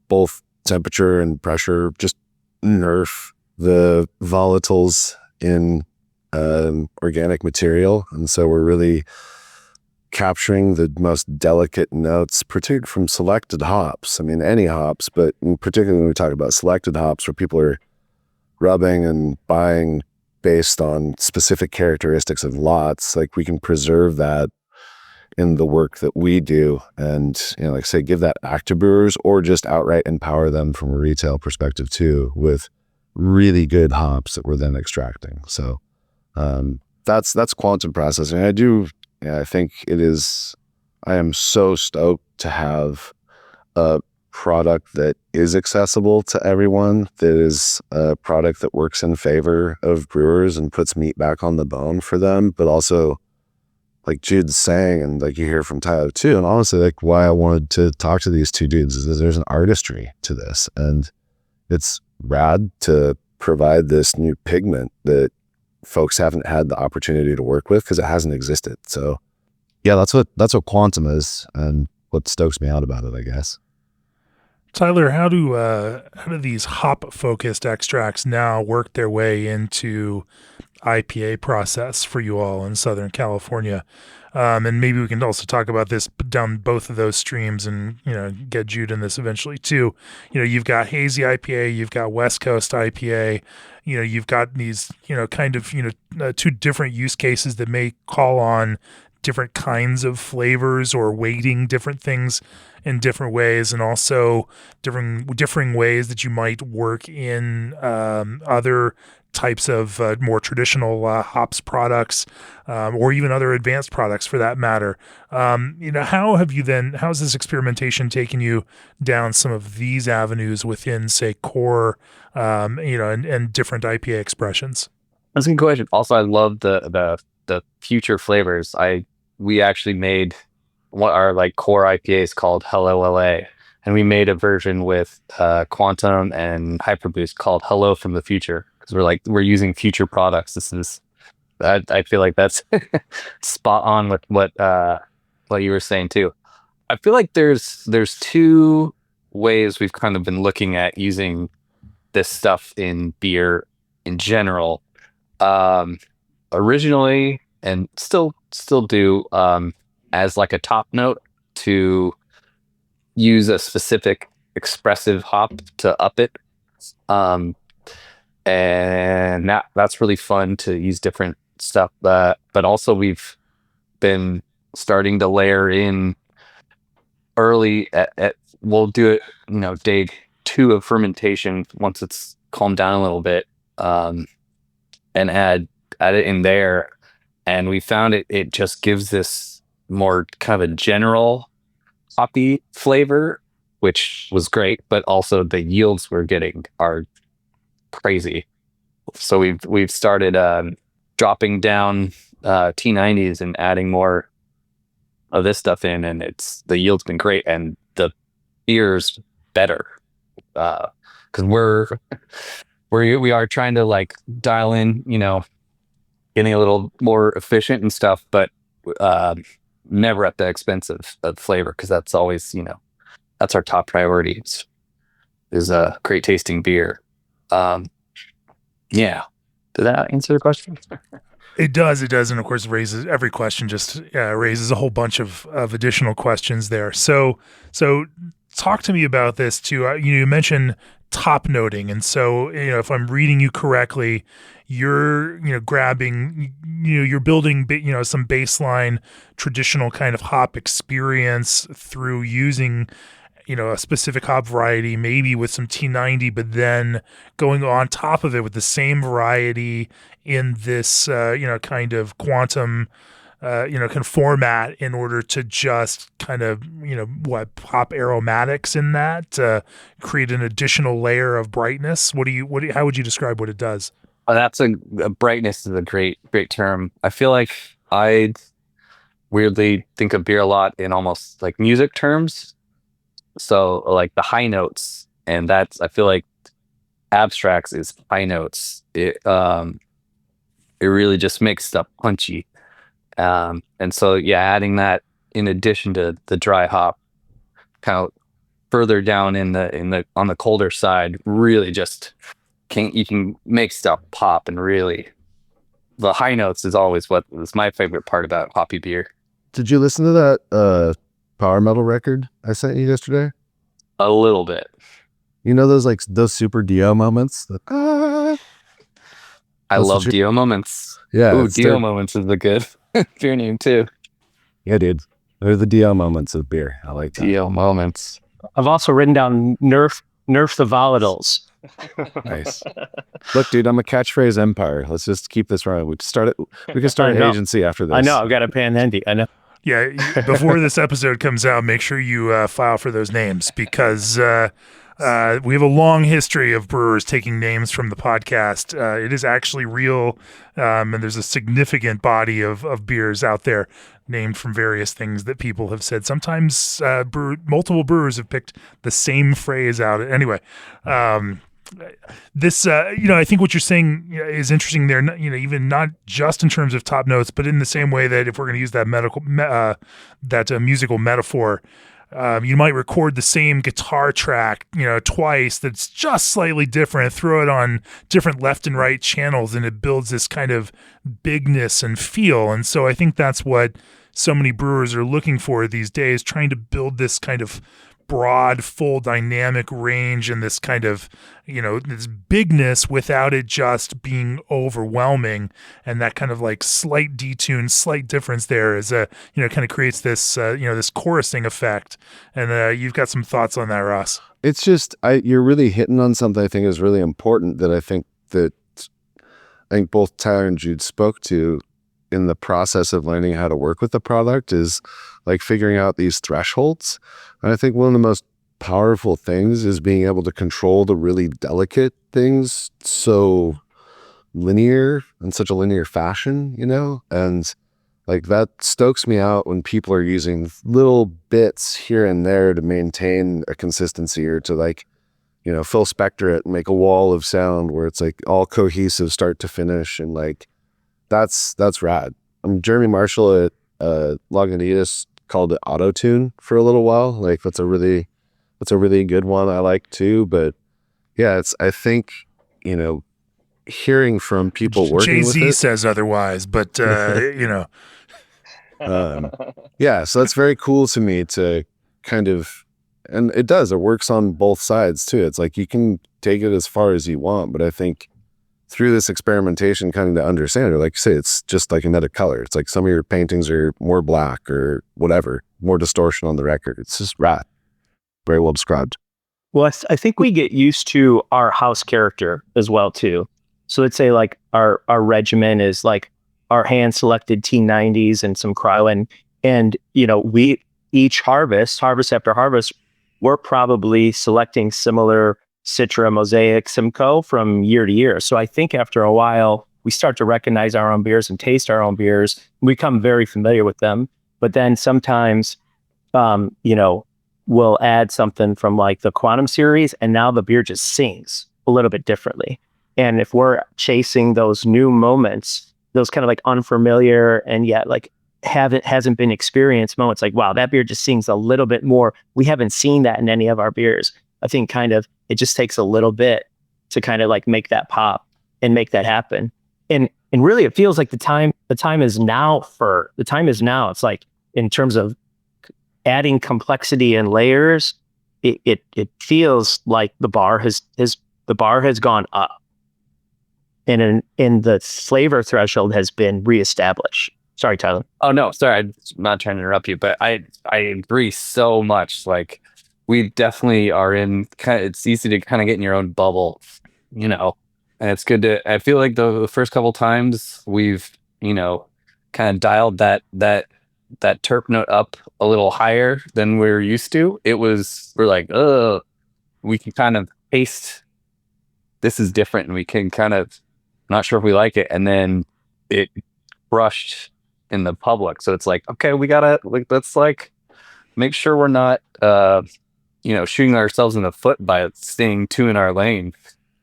both temperature and pressure just nerf the volatiles in organic material. And so we're really capturing the most delicate notes, particularly from selected hops. I mean, any hops, but particularly when we talk about selected hops where people are rubbing and buying based on specific characteristics of lots, like we can preserve that in the work that we do and, like say, give that back to brewers or just outright empower them from a retail perspective too with really good hops that we're then extracting. So that's quantum processing. I think I am so stoked to have a product that is accessible to everyone, that is a product that works in favor of brewers and puts meat back on the bone for them, but also like Jude's saying, and like you hear from Tyler too, and honestly, like why I wanted to talk to these two dudes is that there's an artistry to this, and it's rad to provide this new pigment that folks haven't had the opportunity to work with because it hasn't existed. So yeah, that's what quantum is and what stokes me out about it, I guess. Tyler, how do these hop focused extracts now work their way into IPA process for you all in Southern California? And maybe we can also talk about this down both of those streams and, get Jude in this eventually too. You've got hazy IPA, you've got West Coast IPA, you've got these, two different use cases that may call on different kinds of flavors or weighting different things in different ways, and also differing ways that you might work in other types of more traditional hops products, or even other advanced products for that matter. How's this experimentation taken you down some of these avenues within, say, core, and different IPA expressions? That's a good question. Also, I love the future flavors. We actually made what our core IPAs called Hello LA, and we made a version with Quantum and Hyperboost called Hello from the Future, because we're using future products. I feel like that's spot on with what you were saying too. I feel like there's two ways we've kind of been looking at using this stuff in beer in general. originally and still do as like a top note to use a specific expressive hop to up it. And that's really fun to use different stuff. But also we've been starting to layer in early at we'll do it, day 2 of fermentation once it's calmed down a little bit, and add it in there. And we found it just gives this more kind of a general hoppy flavor, which was great, but also the yields we're getting are crazy. So we've started dropping down T90s and adding more of this stuff in, and the yield's been great, and the beer's better because we are trying to like dial in, getting a little more efficient and stuff, but never at the expense of flavor, because that's always, that's our top priority is a great tasting beer. Yeah. Did that answer the question? It does, and of course, raises every question. Just raises a whole bunch of additional questions there. So talk to me about this too. You mentioned top noting, and so if I'm reading you correctly, you're grabbing, you're building some baseline traditional kind of hop experience through using a specific hop variety, maybe with some T90, but then going on top of it with the same variety in this, kind of quantum, kind of format in order to just kind of, pop aromatics in that, create an additional layer of brightness. How would you describe what it does? That's a brightness is a great term. I feel like I weirdly think of beer a lot in almost like music terms. So like the high notes, and I feel like Abstrax is high notes. It really just makes stuff punchy. And so adding that in addition to the dry hop, kind of further down on the colder side, really just you can make stuff pop. And really, the high notes is always what is my favorite part about hoppy beer. Did you listen to that power metal record I sent you yesterday? A little bit. Those super Dio moments. I love Dio moments. Yeah. Ooh, Dio moments is a good beer name too. Yeah, dude. They're the Dio moments of beer. I like that. Dio moments. I've also written down nerf the volatiles. Nice. Look, dude, I'm a catchphrase empire. Let's just keep this running. We can start an agency after this. I know. I've got a pen handy. I know. Yeah, before this episode comes out, make sure you file for those names, because we have a long history of brewers taking names from the podcast. It is actually real, and there's a significant body of beers out there named from various things that people have said. Sometimes multiple brewers have picked the same phrase out. Anyway, this, I think what you're saying is interesting there, even not just in terms of top notes, but in the same way that if we're going to use that musical metaphor, you might record the same guitar track, twice that's just slightly different, throw it on different left and right channels, and it builds this kind of bigness and feel. And so I think that's what so many brewers are looking for these days, trying to build this kind of broad, full dynamic range and this kind of, this bigness without it just being overwhelming. And that kind of like slight detune, slight difference there is kind of creates this, this chorusing effect. And you've got some thoughts on that, Ross. It's just, you're really hitting on something I think is really important that I think both Tyler and Jude spoke to in the process of learning how to work with the product, is like figuring out these thresholds. And I think one of the most powerful things is being able to control the really delicate things so linear, in such a linear fashion, and like that stokes me out when people are using little bits here and there to maintain a consistency, or to like, Phil Spector it and make a wall of sound where it's like all cohesive start to finish. And like, that's rad. Jeremy Marshall at Lagunitas called it auto-tune for a little while. Like that's a really good one I like too. But yeah, I think, hearing from people working with Jay-Z it. says otherwise, but Yeah, so that's very cool to me to kind of, and it works on both sides too. It's like you can take it as far as you want, but I think through this experimentation, kind of to understand it, like you say, it's just like another color. It's like some of your paintings are more black or whatever, more distortion on the record. It's just rad. Very well described. Well, I think we get used to our house character as well too. So let's say like our regimen is like our hand selected T90s and some cryo, and you know, we each harvest after harvest, we're probably selecting similar Citra, Mosaic, Simcoe from year to year. So I think after a while, we start to recognize our own beers and taste our own beers. We become very familiar with them. But then sometimes, you know, we'll add something from like the Quantum series, and now the beer just sings a little bit differently. And if we're chasing those new moments, those kind of like unfamiliar and yet like hasn't been experienced moments, like, wow, that beer just sings a little bit more. We haven't seen that in any of our beers. I think kind of it just takes a little bit to kind of like make that pop and make that happen. And really it feels like the time is now. It's like in terms of adding complexity and layers, it feels like the bar has gone up. And the flavor threshold has been reestablished. Sorry, Tyler. Oh no, sorry, I'm not trying to interrupt you, but I agree so much. Like we definitely are in kind of, it's easy to kind of get in your own bubble, you know, and it's good to, I feel like the first couple times we've, you know, kind of dialed that terp note up a little higher than we're used to. We're like, oh, we can kind of taste, this is different, and we can kind of, not sure if we like it. And then it brushed in the public. So it's like, okay, we gotta, like, let's like make sure we're not, you know, shooting ourselves in the foot by staying too in our lane.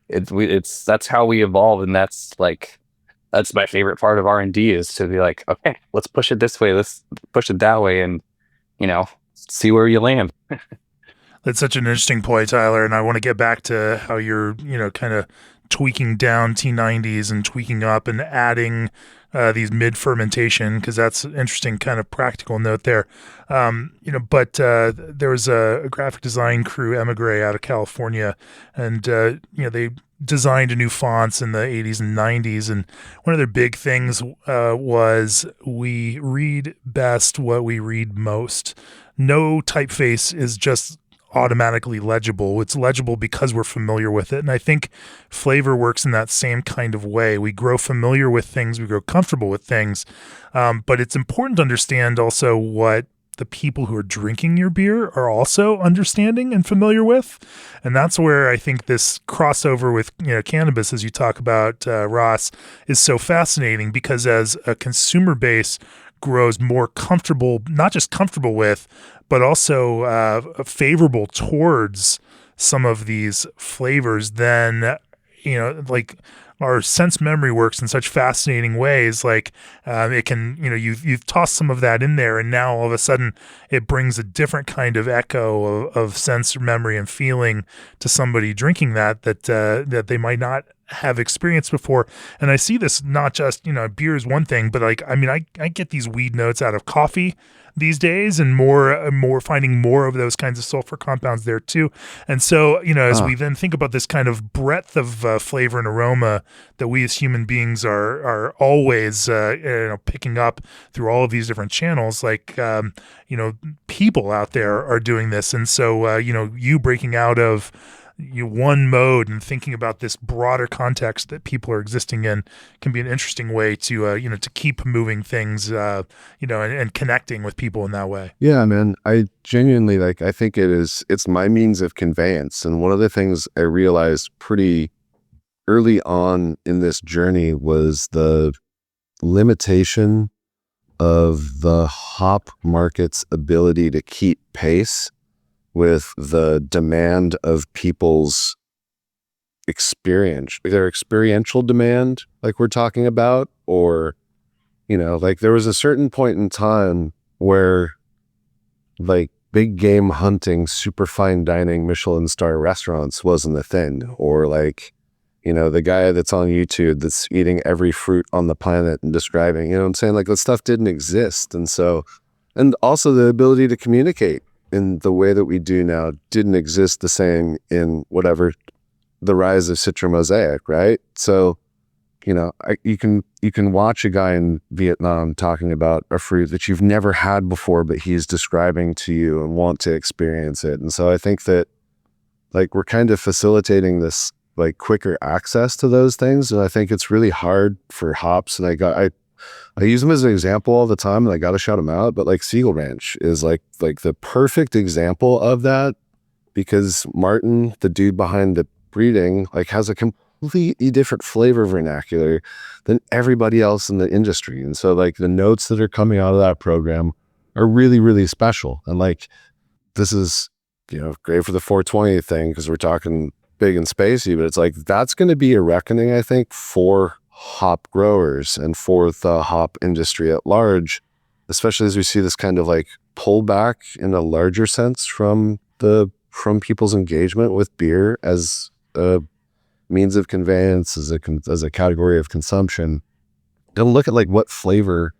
That's how we evolve. And that's my favorite part of R&D is to be like, okay, let's push it this way. Let's push it that way. And, you know, see where you land. That's such an interesting point, Tyler. And I want to get back to how you're, you know, kind of tweaking down T90s and tweaking up and adding these mid-fermentation, because that's an interesting kind of practical note there. You know, but there was a graphic design crew, Emigre, out of California, and, you know, they designed a new fonts in the 80s and 90s, and one of their big things was we read best what we read most. No typeface is just automatically legible. It's legible because we're familiar with it. And I think flavor works in that same kind of way. We grow familiar with things, we grow comfortable with things, but it's important to understand also what the people who are drinking your beer are also understanding and familiar with. And that's where I think this crossover with, you know, cannabis, as you talk about, Ross, is so fascinating, because as a consumer base grows more comfortable, not just comfortable with, but also favorable towards some of these flavors, then, you know, like our sense memory works in such fascinating ways. Like it can, you know, you've tossed some of that in there, and now all of a sudden it brings a different kind of echo of sense memory and feeling to somebody drinking that they might not have experienced before. And I see this not just, you know, beer is one thing, but like, I mean, I get these weed notes out of coffee these days, and more finding more of those kinds of sulfur compounds there too. And so, you know, as we then think about this kind of breadth of flavor and aroma that we as human beings are always, you know, picking up through all of these different channels, like, you know, people out there are doing this. And so, you know, you breaking out of one mode and thinking about this broader context that people are existing in can be an interesting way to, you know, to keep moving things, you know, and connecting with people in that way. Yeah, man. I genuinely, like, I think it's my means of conveyance. And one of the things I realized pretty early on in this journey was the limitation of the hop market's ability to keep pace with the demand of people's experience, their experiential demand, like we're talking about, or, you know, like there was a certain point in time where like big game hunting, super fine dining, Michelin star restaurants wasn't a thing, or like, the guy that's on YouTube that's eating every fruit on the planet and describing, what I'm saying? Like, that stuff didn't exist. And also the ability to communicate in the way that we do now didn't exist the same in whatever the rise of Citra Mosaic, right? So, you can watch a guy in Vietnam talking about a fruit that you've never had before, but he's describing to you and want to experience it. And so I think that, like, we're kind of facilitating this, like, quicker access to those things. And I think it's really hard for hops. And I use them as an example all the time, and I got to shout them out. But like Seagull Ranch is like the perfect example of that, because Martin, the dude behind the breeding, like, has a completely different flavor vernacular than everybody else in the industry. And so, like, the notes that are coming out of that program are really, really special. And like, this is, great for the 420 thing, because we're talking big and spacey, but it's like, that's going to be a reckoning, I think, for hop growers and for the hop industry at large, especially as we see this kind of like pullback in a larger sense from people's engagement with beer as a means of conveyance, as a category of consumption. Don't look at like what flavor,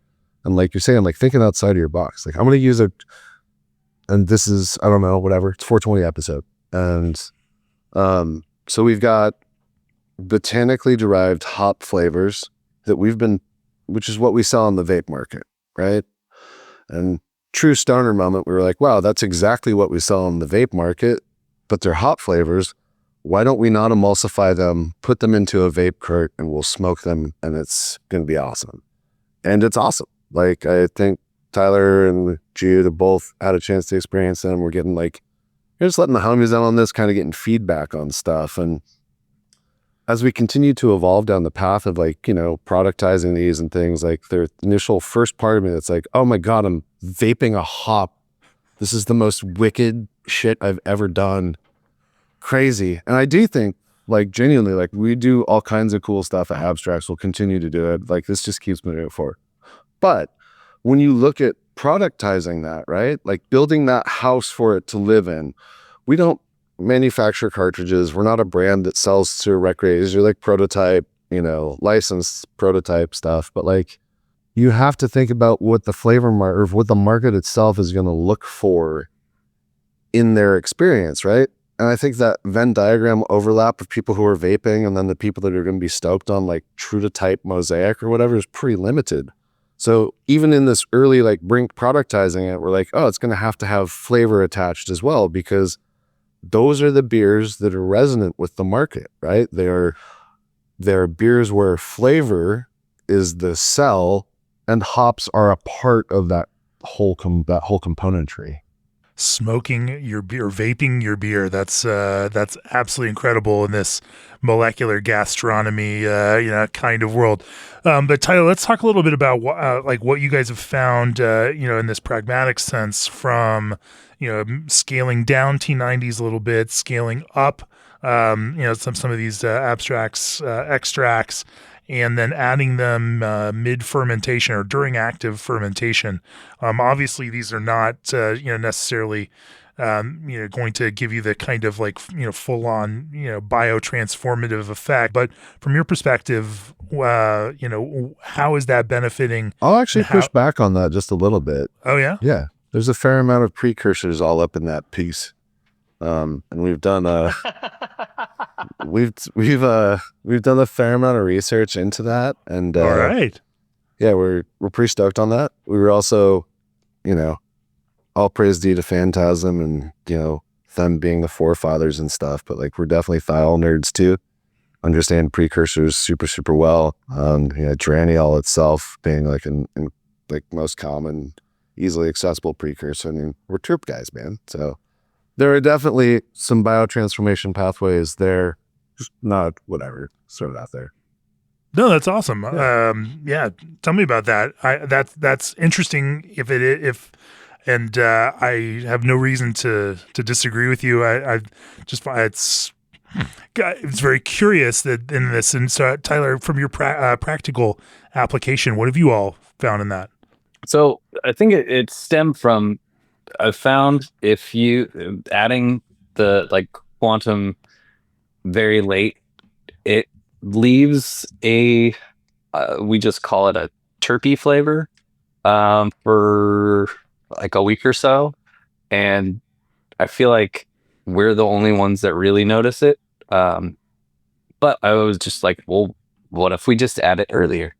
and like you're saying, like, thinking outside of your box. Like, I'm going to use and this is, I don't know, whatever, it's 420 episode. And so we've got botanically derived hop flavors which is what we sell on the vape market, right? And true stoner moment, we were like, wow, that's exactly what we sell on the vape market, but they're hop flavors. Why don't we not emulsify them, put them into a vape cart, and we'll smoke them, and it's going to be awesome. And it's awesome. Like, I think Tyler and Jude have both had a chance to experience them. We're getting like, you're just letting the homies out on this, kind of getting feedback on stuff. And as we continue to evolve down the path of, like, productizing these and things, like, their initial first part of me that's like, oh my God, I'm vaping a hop. This is the most wicked shit I've ever done. Crazy. And I do think, like, genuinely, like, we do all kinds of cool stuff at Abstrax. We'll continue to do it. Like, this just keeps moving forward. But when you look at productizing that, right? Like, building that house for it to live in, we don't manufacture cartridges. We're not a brand that sells to recreators. You're like prototype, licensed prototype stuff. But like, you have to think about what the flavor or what the market itself is going to look for in their experience, right? And I think that Venn diagram overlap of people who are vaping and then the people that are going to be stoked on like true to type Mosaic or whatever is pretty limited. So even in this early like brink productizing it, we're like, oh, it's going to have flavor attached as well, because those are the beers that are resonant with the market, right? They're beers where flavor is the sell and hops are a part of that whole componentry. Smoking your beer, vaping your beer. That's absolutely incredible in this molecular gastronomy, kind of world. But Tyler, let's talk a little bit about what you guys have found, in this pragmatic sense from, scaling down T90s a little bit, scaling up, some of these abstracts, extracts, and then adding them mid-fermentation or during active fermentation. Obviously, these are not necessarily going to give you the kind of like full-on biotransformative effect. But from your perspective, how is that benefiting? I'll actually push back on that just a little bit. Oh yeah, yeah. There's a fair amount of precursors all up in that piece. And we've done we've done a fair amount of research into that, and all right, yeah, we're pretty stoked on that. We were also, all praise due to Phantasm and them being the forefathers and stuff, but like, we're definitely thiol nerds too. Understand precursors super well. Geraniol itself being like like most common, easily accessible precursor. I mean, we're terp guys, man. So there are definitely some biotransformation pathways there, just not whatever, sort of out there. No, that's awesome. Yeah. Tell me about that. That's interesting. I have no reason to disagree with you. It's very curious that in this. And so, Tyler, from your practical application, what have you all found in that? So I think it stemmed from, I've found if you adding the like quantum very late, it leaves we just call it a terpy flavor for like a week or so. And I feel like we're the only ones that really notice it. But I was just like, well, what if we just add it earlier?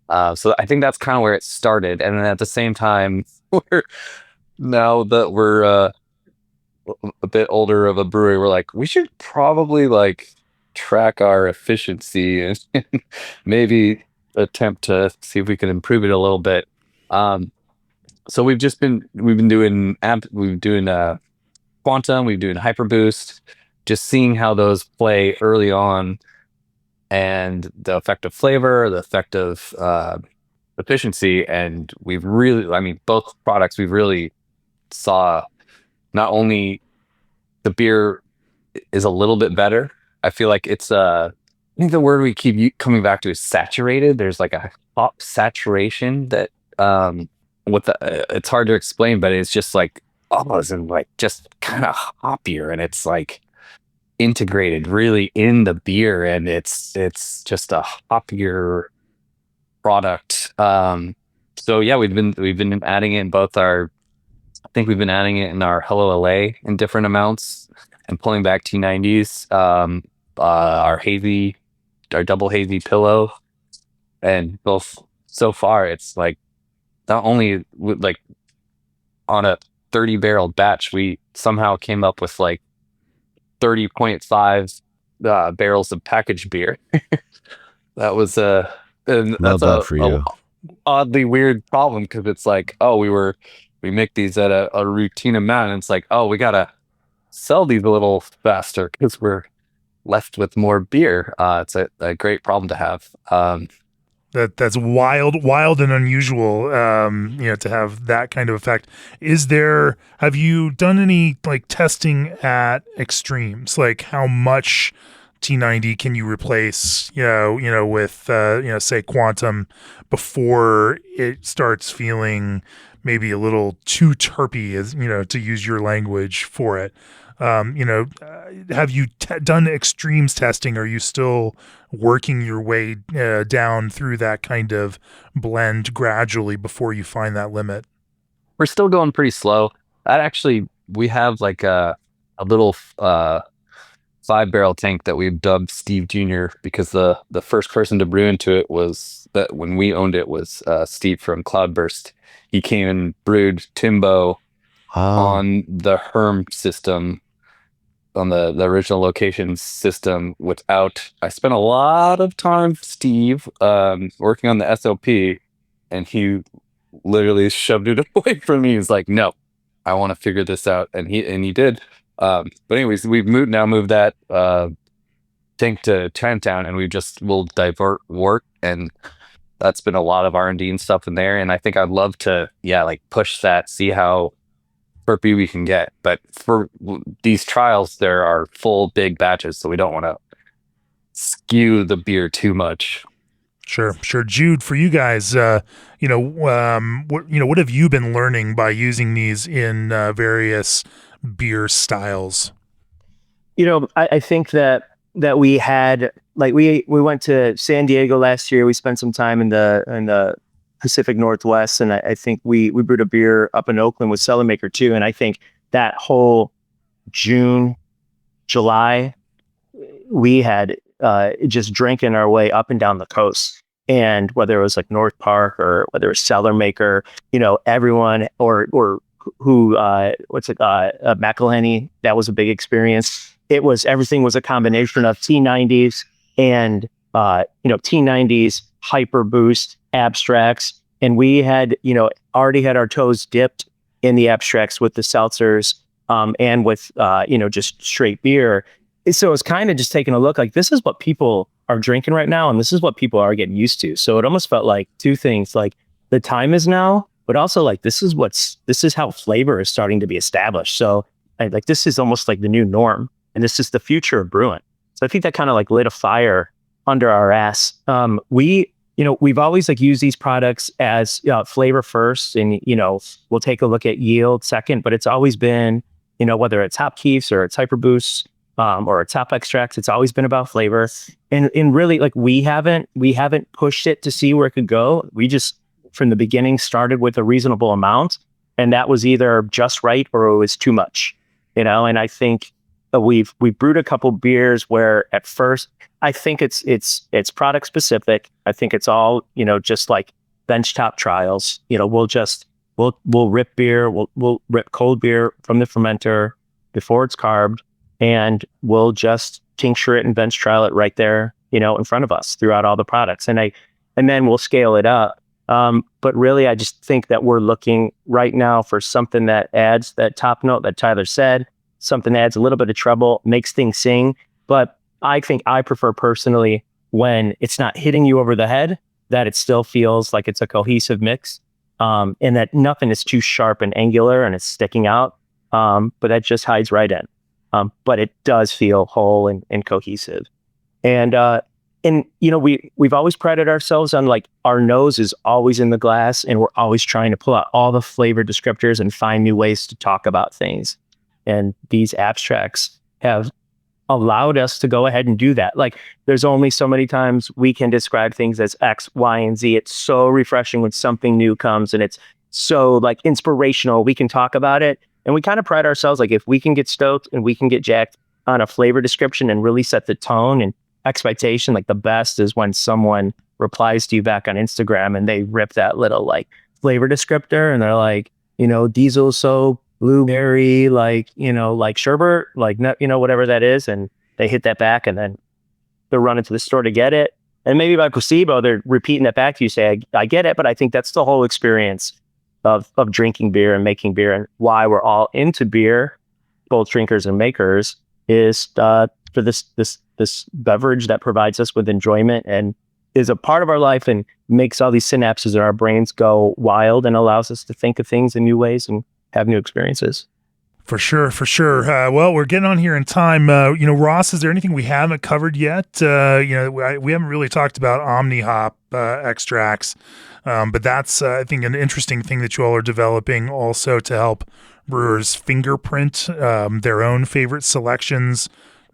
So I think that's kind of where it started. And then at the same time, now that we're a bit older of a brewery, we're like, we should probably like track our efficiency and maybe attempt to see if we can improve it a little bit. So we've been doing quantum, we've been doing hyper boost, just seeing how those play early on, and the effect of flavor, the effect of efficiency. And both products, we've really saw not only the beer is a little bit better. I feel like it's I think the word we keep coming back to is saturated. There's like a hop saturation that it's hard to explain, but it's just like almost like just kind of hoppier, and it's like integrated really in the beer, and it's just a hoppier product. So yeah, we've been adding it in both I think we've been adding it in our Hello LA in different amounts and pulling back T90s, our double hazy pillow, and both so far it's like not only like on a 30 barrel batch, we somehow came up with like 30.5 barrels of packaged beer. That was and Love that's that for you. oddly weird problem, because it's like, oh, we make these at a routine amount, and it's like, oh, we gotta sell these a little faster because we're left with more beer. It's a great problem to have. That's wild and unusual, to have that kind of effect. Have you done any like testing at extremes? Like how much T90 can you replace, with, say Quantum before it starts feeling maybe a little too terpy, as, to use your language for it? Have you done extremes testing? Are you still working your way down through that kind of blend gradually before you find that limit? We're still going pretty slow. We have like a little 5-barrel tank that we've dubbed Steve Jr. because the first person to brew into it was that when we owned it was Steve from Cloudburst. He came and brewed Timbo on the Herm system, on the original location system. I spent a lot of time, Steve, working on the SOP, and he literally shoved it away from me. He's like, no, I want to figure this out. And he did. But anyways, we've moved that tank to Chinatown, and we'll divert work, and that's been a lot of R&D and stuff in there. And I think I'd love to, push that, see how burpy we can get. But for these trials, there are full big batches, so we don't want to skew the beer too much. Sure. Jude, for you guys, what have you been learning by using these in various beer styles? I think that we had, like, we went to San Diego last year. We spent some time in the Pacific Northwest, and I think we brewed a beer up in Oakland with Cellar Maker too. And I think that whole June, July, we had just drinking our way up and down the coast. And whether it was like North Park or whether it was Cellar Maker, everyone or who McElhenney, that was a big experience. Everything was a combination of T90s and T90s, Hyper Boost, Abstrax, and we had already had our toes dipped in the Abstrax with the seltzers and with just straight beer. So it's kind of just taking a look like, this is what people are drinking right now, and this is what people are getting used to. So it almost felt like two things, like the time is now, but also like this is how flavor is starting to be established. So this is almost like the new norm, and this is the future of brewing. So I think that kind of like lit a fire under our ass. We've always like used these products as flavor first, and we'll take a look at yield second, but it's always been, whether it's hop keefs or it's hyper boosts, or a top extracts. It's always been about flavor. And really, like, we haven't pushed it to see where it could go. We just, from the beginning, started with a reasonable amount, and that was either just right or it was too much, you know. And I think we've brewed a couple beers where at first I think it's product specific. I think it's all, you know, just like benchtop trials. You know, we'll rip beer, we'll rip cold beer from the fermenter before it's carved, and we'll just tincture it and bench trial it right there, you know, in front of us throughout all the products. And then we'll scale it up. But really, I just think that we're looking right now for something that adds that top note that Tyler said, something that adds a little bit of treble, makes things sing. But I think I prefer personally when it's not hitting you over the head, that it still feels like it's a cohesive mix, and that nothing is too sharp and angular and it's sticking out, but that just hides right in. But it does feel whole and cohesive. And you know, we've always prided ourselves on, like, our nose is always in the glass, and we're always trying to pull out all the flavor descriptors and find new ways to talk about things. And these abstracts have allowed us to go ahead and do that. Like, there's only so many times we can describe things as X, Y, and Z. It's so refreshing when something new comes, and it's so, like, inspirational. We can talk about it, and we kind of pride ourselves, like, if we can get stoked and we can get jacked on a flavor description and really set the tone and expectation, like, the best is when someone replies to you back on Instagram and they rip that little, like, flavor descriptor, and they're like, you know, diesel soap, blueberry, like, you know, like sherbet, like, you know, whatever that is. And they hit that back, and then they're running to the store to get it. And maybe by placebo, they're repeating that back to you, say, I get it. But I think that's the whole experience of drinking beer and making beer, and why we're all into beer, both drinkers and makers, is for this beverage that provides us with enjoyment and is a part of our life and makes all these synapses in our brains go wild and allows us to think of things in new ways and have new experiences. For sure. Well, we're getting on here in time. You know, Ross, is there anything we haven't covered yet? You know, we haven't really talked about OmniHop extracts, but that's, I think, an interesting thing that you all are developing also to help brewers fingerprint their own favorite selections,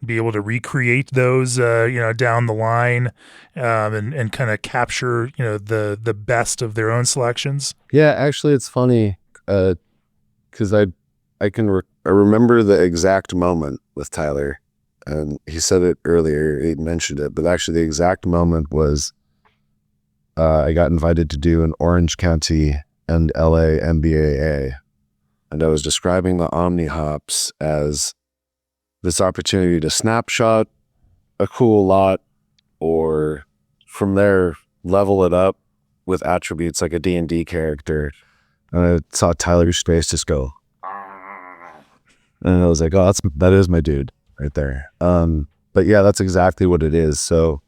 be able to recreate those, you know, down the line, and kind of capture, you know, the best of their own selections. Yeah, actually, it's funny because I remember the exact moment with Tyler, and he said it earlier, he mentioned it, but actually the exact moment was I got invited to do an Orange County and LA MBAA, and I was describing the OmniHops as this opportunity to snapshot a cool lot, or from there level it up with attributes like a D&D character. And I saw Tyler's face just go, and I was like, oh, that is my dude right there. But yeah, that's exactly what it is. So,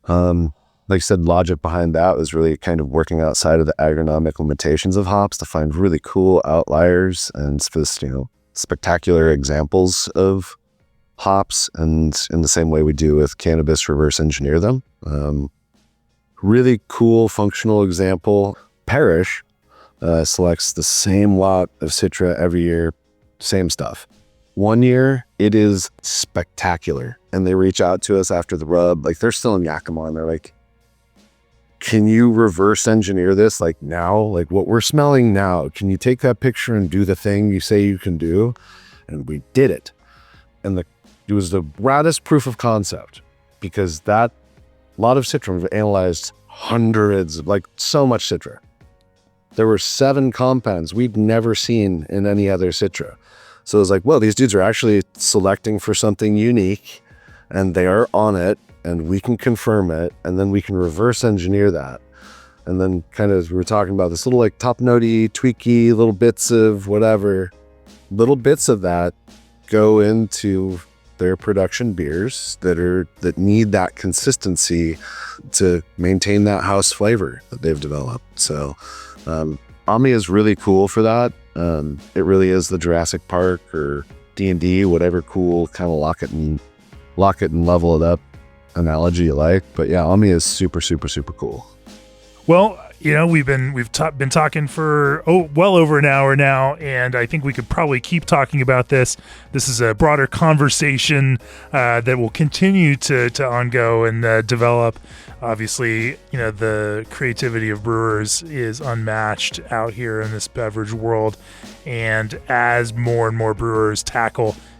like I said, logic behind that was really kind of working outside of the agronomic limitations of hops to find really cool outliers and spectacular examples of hops, and in the same way we do with cannabis, reverse engineer them. Really cool functional example. Parrish selects the same lot of Citra every year, same stuff. One year, it is spectacular. And they reach out to us after the rub, like they're still in Yakima, and they're like, can you reverse engineer this like now? Like what we're smelling now, can you take that picture and do the thing you say you can do? And we did it. And it was the raddest proof of concept, because that lot of Citra, we've analyzed hundreds, like so much Citra. There were 7 compounds we'd never seen in any other Citra. So it was like, well, these dudes are actually selecting for something unique, and they are on it, and we can confirm it, and then we can reverse engineer that. And then kind of, we were talking about this little like top notey, tweaky, little bits of whatever, little bits of that go into their production beers that need that consistency to maintain that house flavor that they've developed. So Omni is really cool for that. It really is the Jurassic Park or D&D, whatever cool kind of lock it and level it up analogy you like. But yeah, Omni is super, super, super cool. Well, we've been talking for well over an hour now, and I think we could probably keep talking about this. This is a broader conversation that will continue to ongo and develop. Obviously, the creativity of brewers is unmatched out here in this beverage world, and as more and more brewers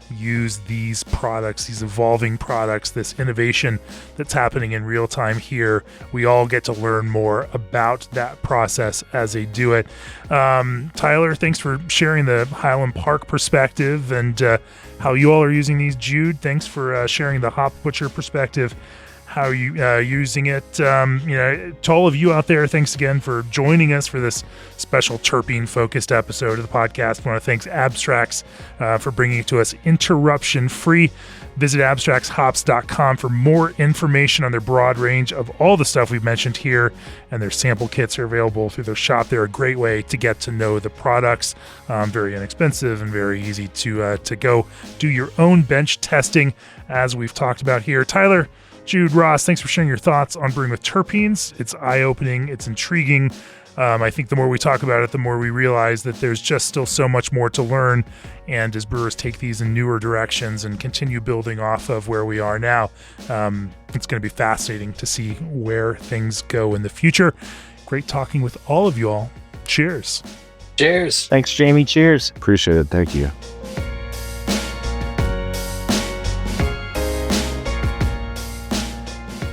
use these products, these evolving products, this innovation that's happening in real time here, we all get to learn more about that process as they do it. Tyler, thanks for sharing the Highland Park perspective and how you all are using these. Jude, thanks for sharing the Hop Butcher perspective, how you using it. To all of you out there, thanks again for joining us for this special terpene-focused episode of the podcast. I want to thank Abstrax for bringing it to us interruption-free. Visit abstraxhops.com for more information on their broad range of all the stuff we've mentioned here, and their sample kits are available through their shop. They're a great way to get to know the products. Very inexpensive and very easy to go do your own bench testing, as we've talked about here. Tyler, Jude, Ross, thanks for sharing your thoughts on brewing with terpenes. It's eye-opening. It's intriguing. I think the more we talk about it, the more we realize that there's just still so much more to learn. And as brewers take these in newer directions and continue building off of where we are now, it's going to be fascinating to see where things go in the future. Great talking with all of you all. Cheers. Cheers. Thanks, Jamie. Cheers. Appreciate it. Thank you.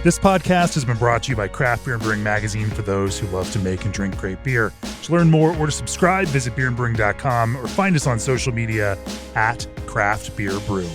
This podcast has been brought to you by Craft Beer and Brewing Magazine for those who love to make and drink great beer. To learn more or to subscribe, visit beerandbrewing.com or find us on social media at Craft Beer Brew.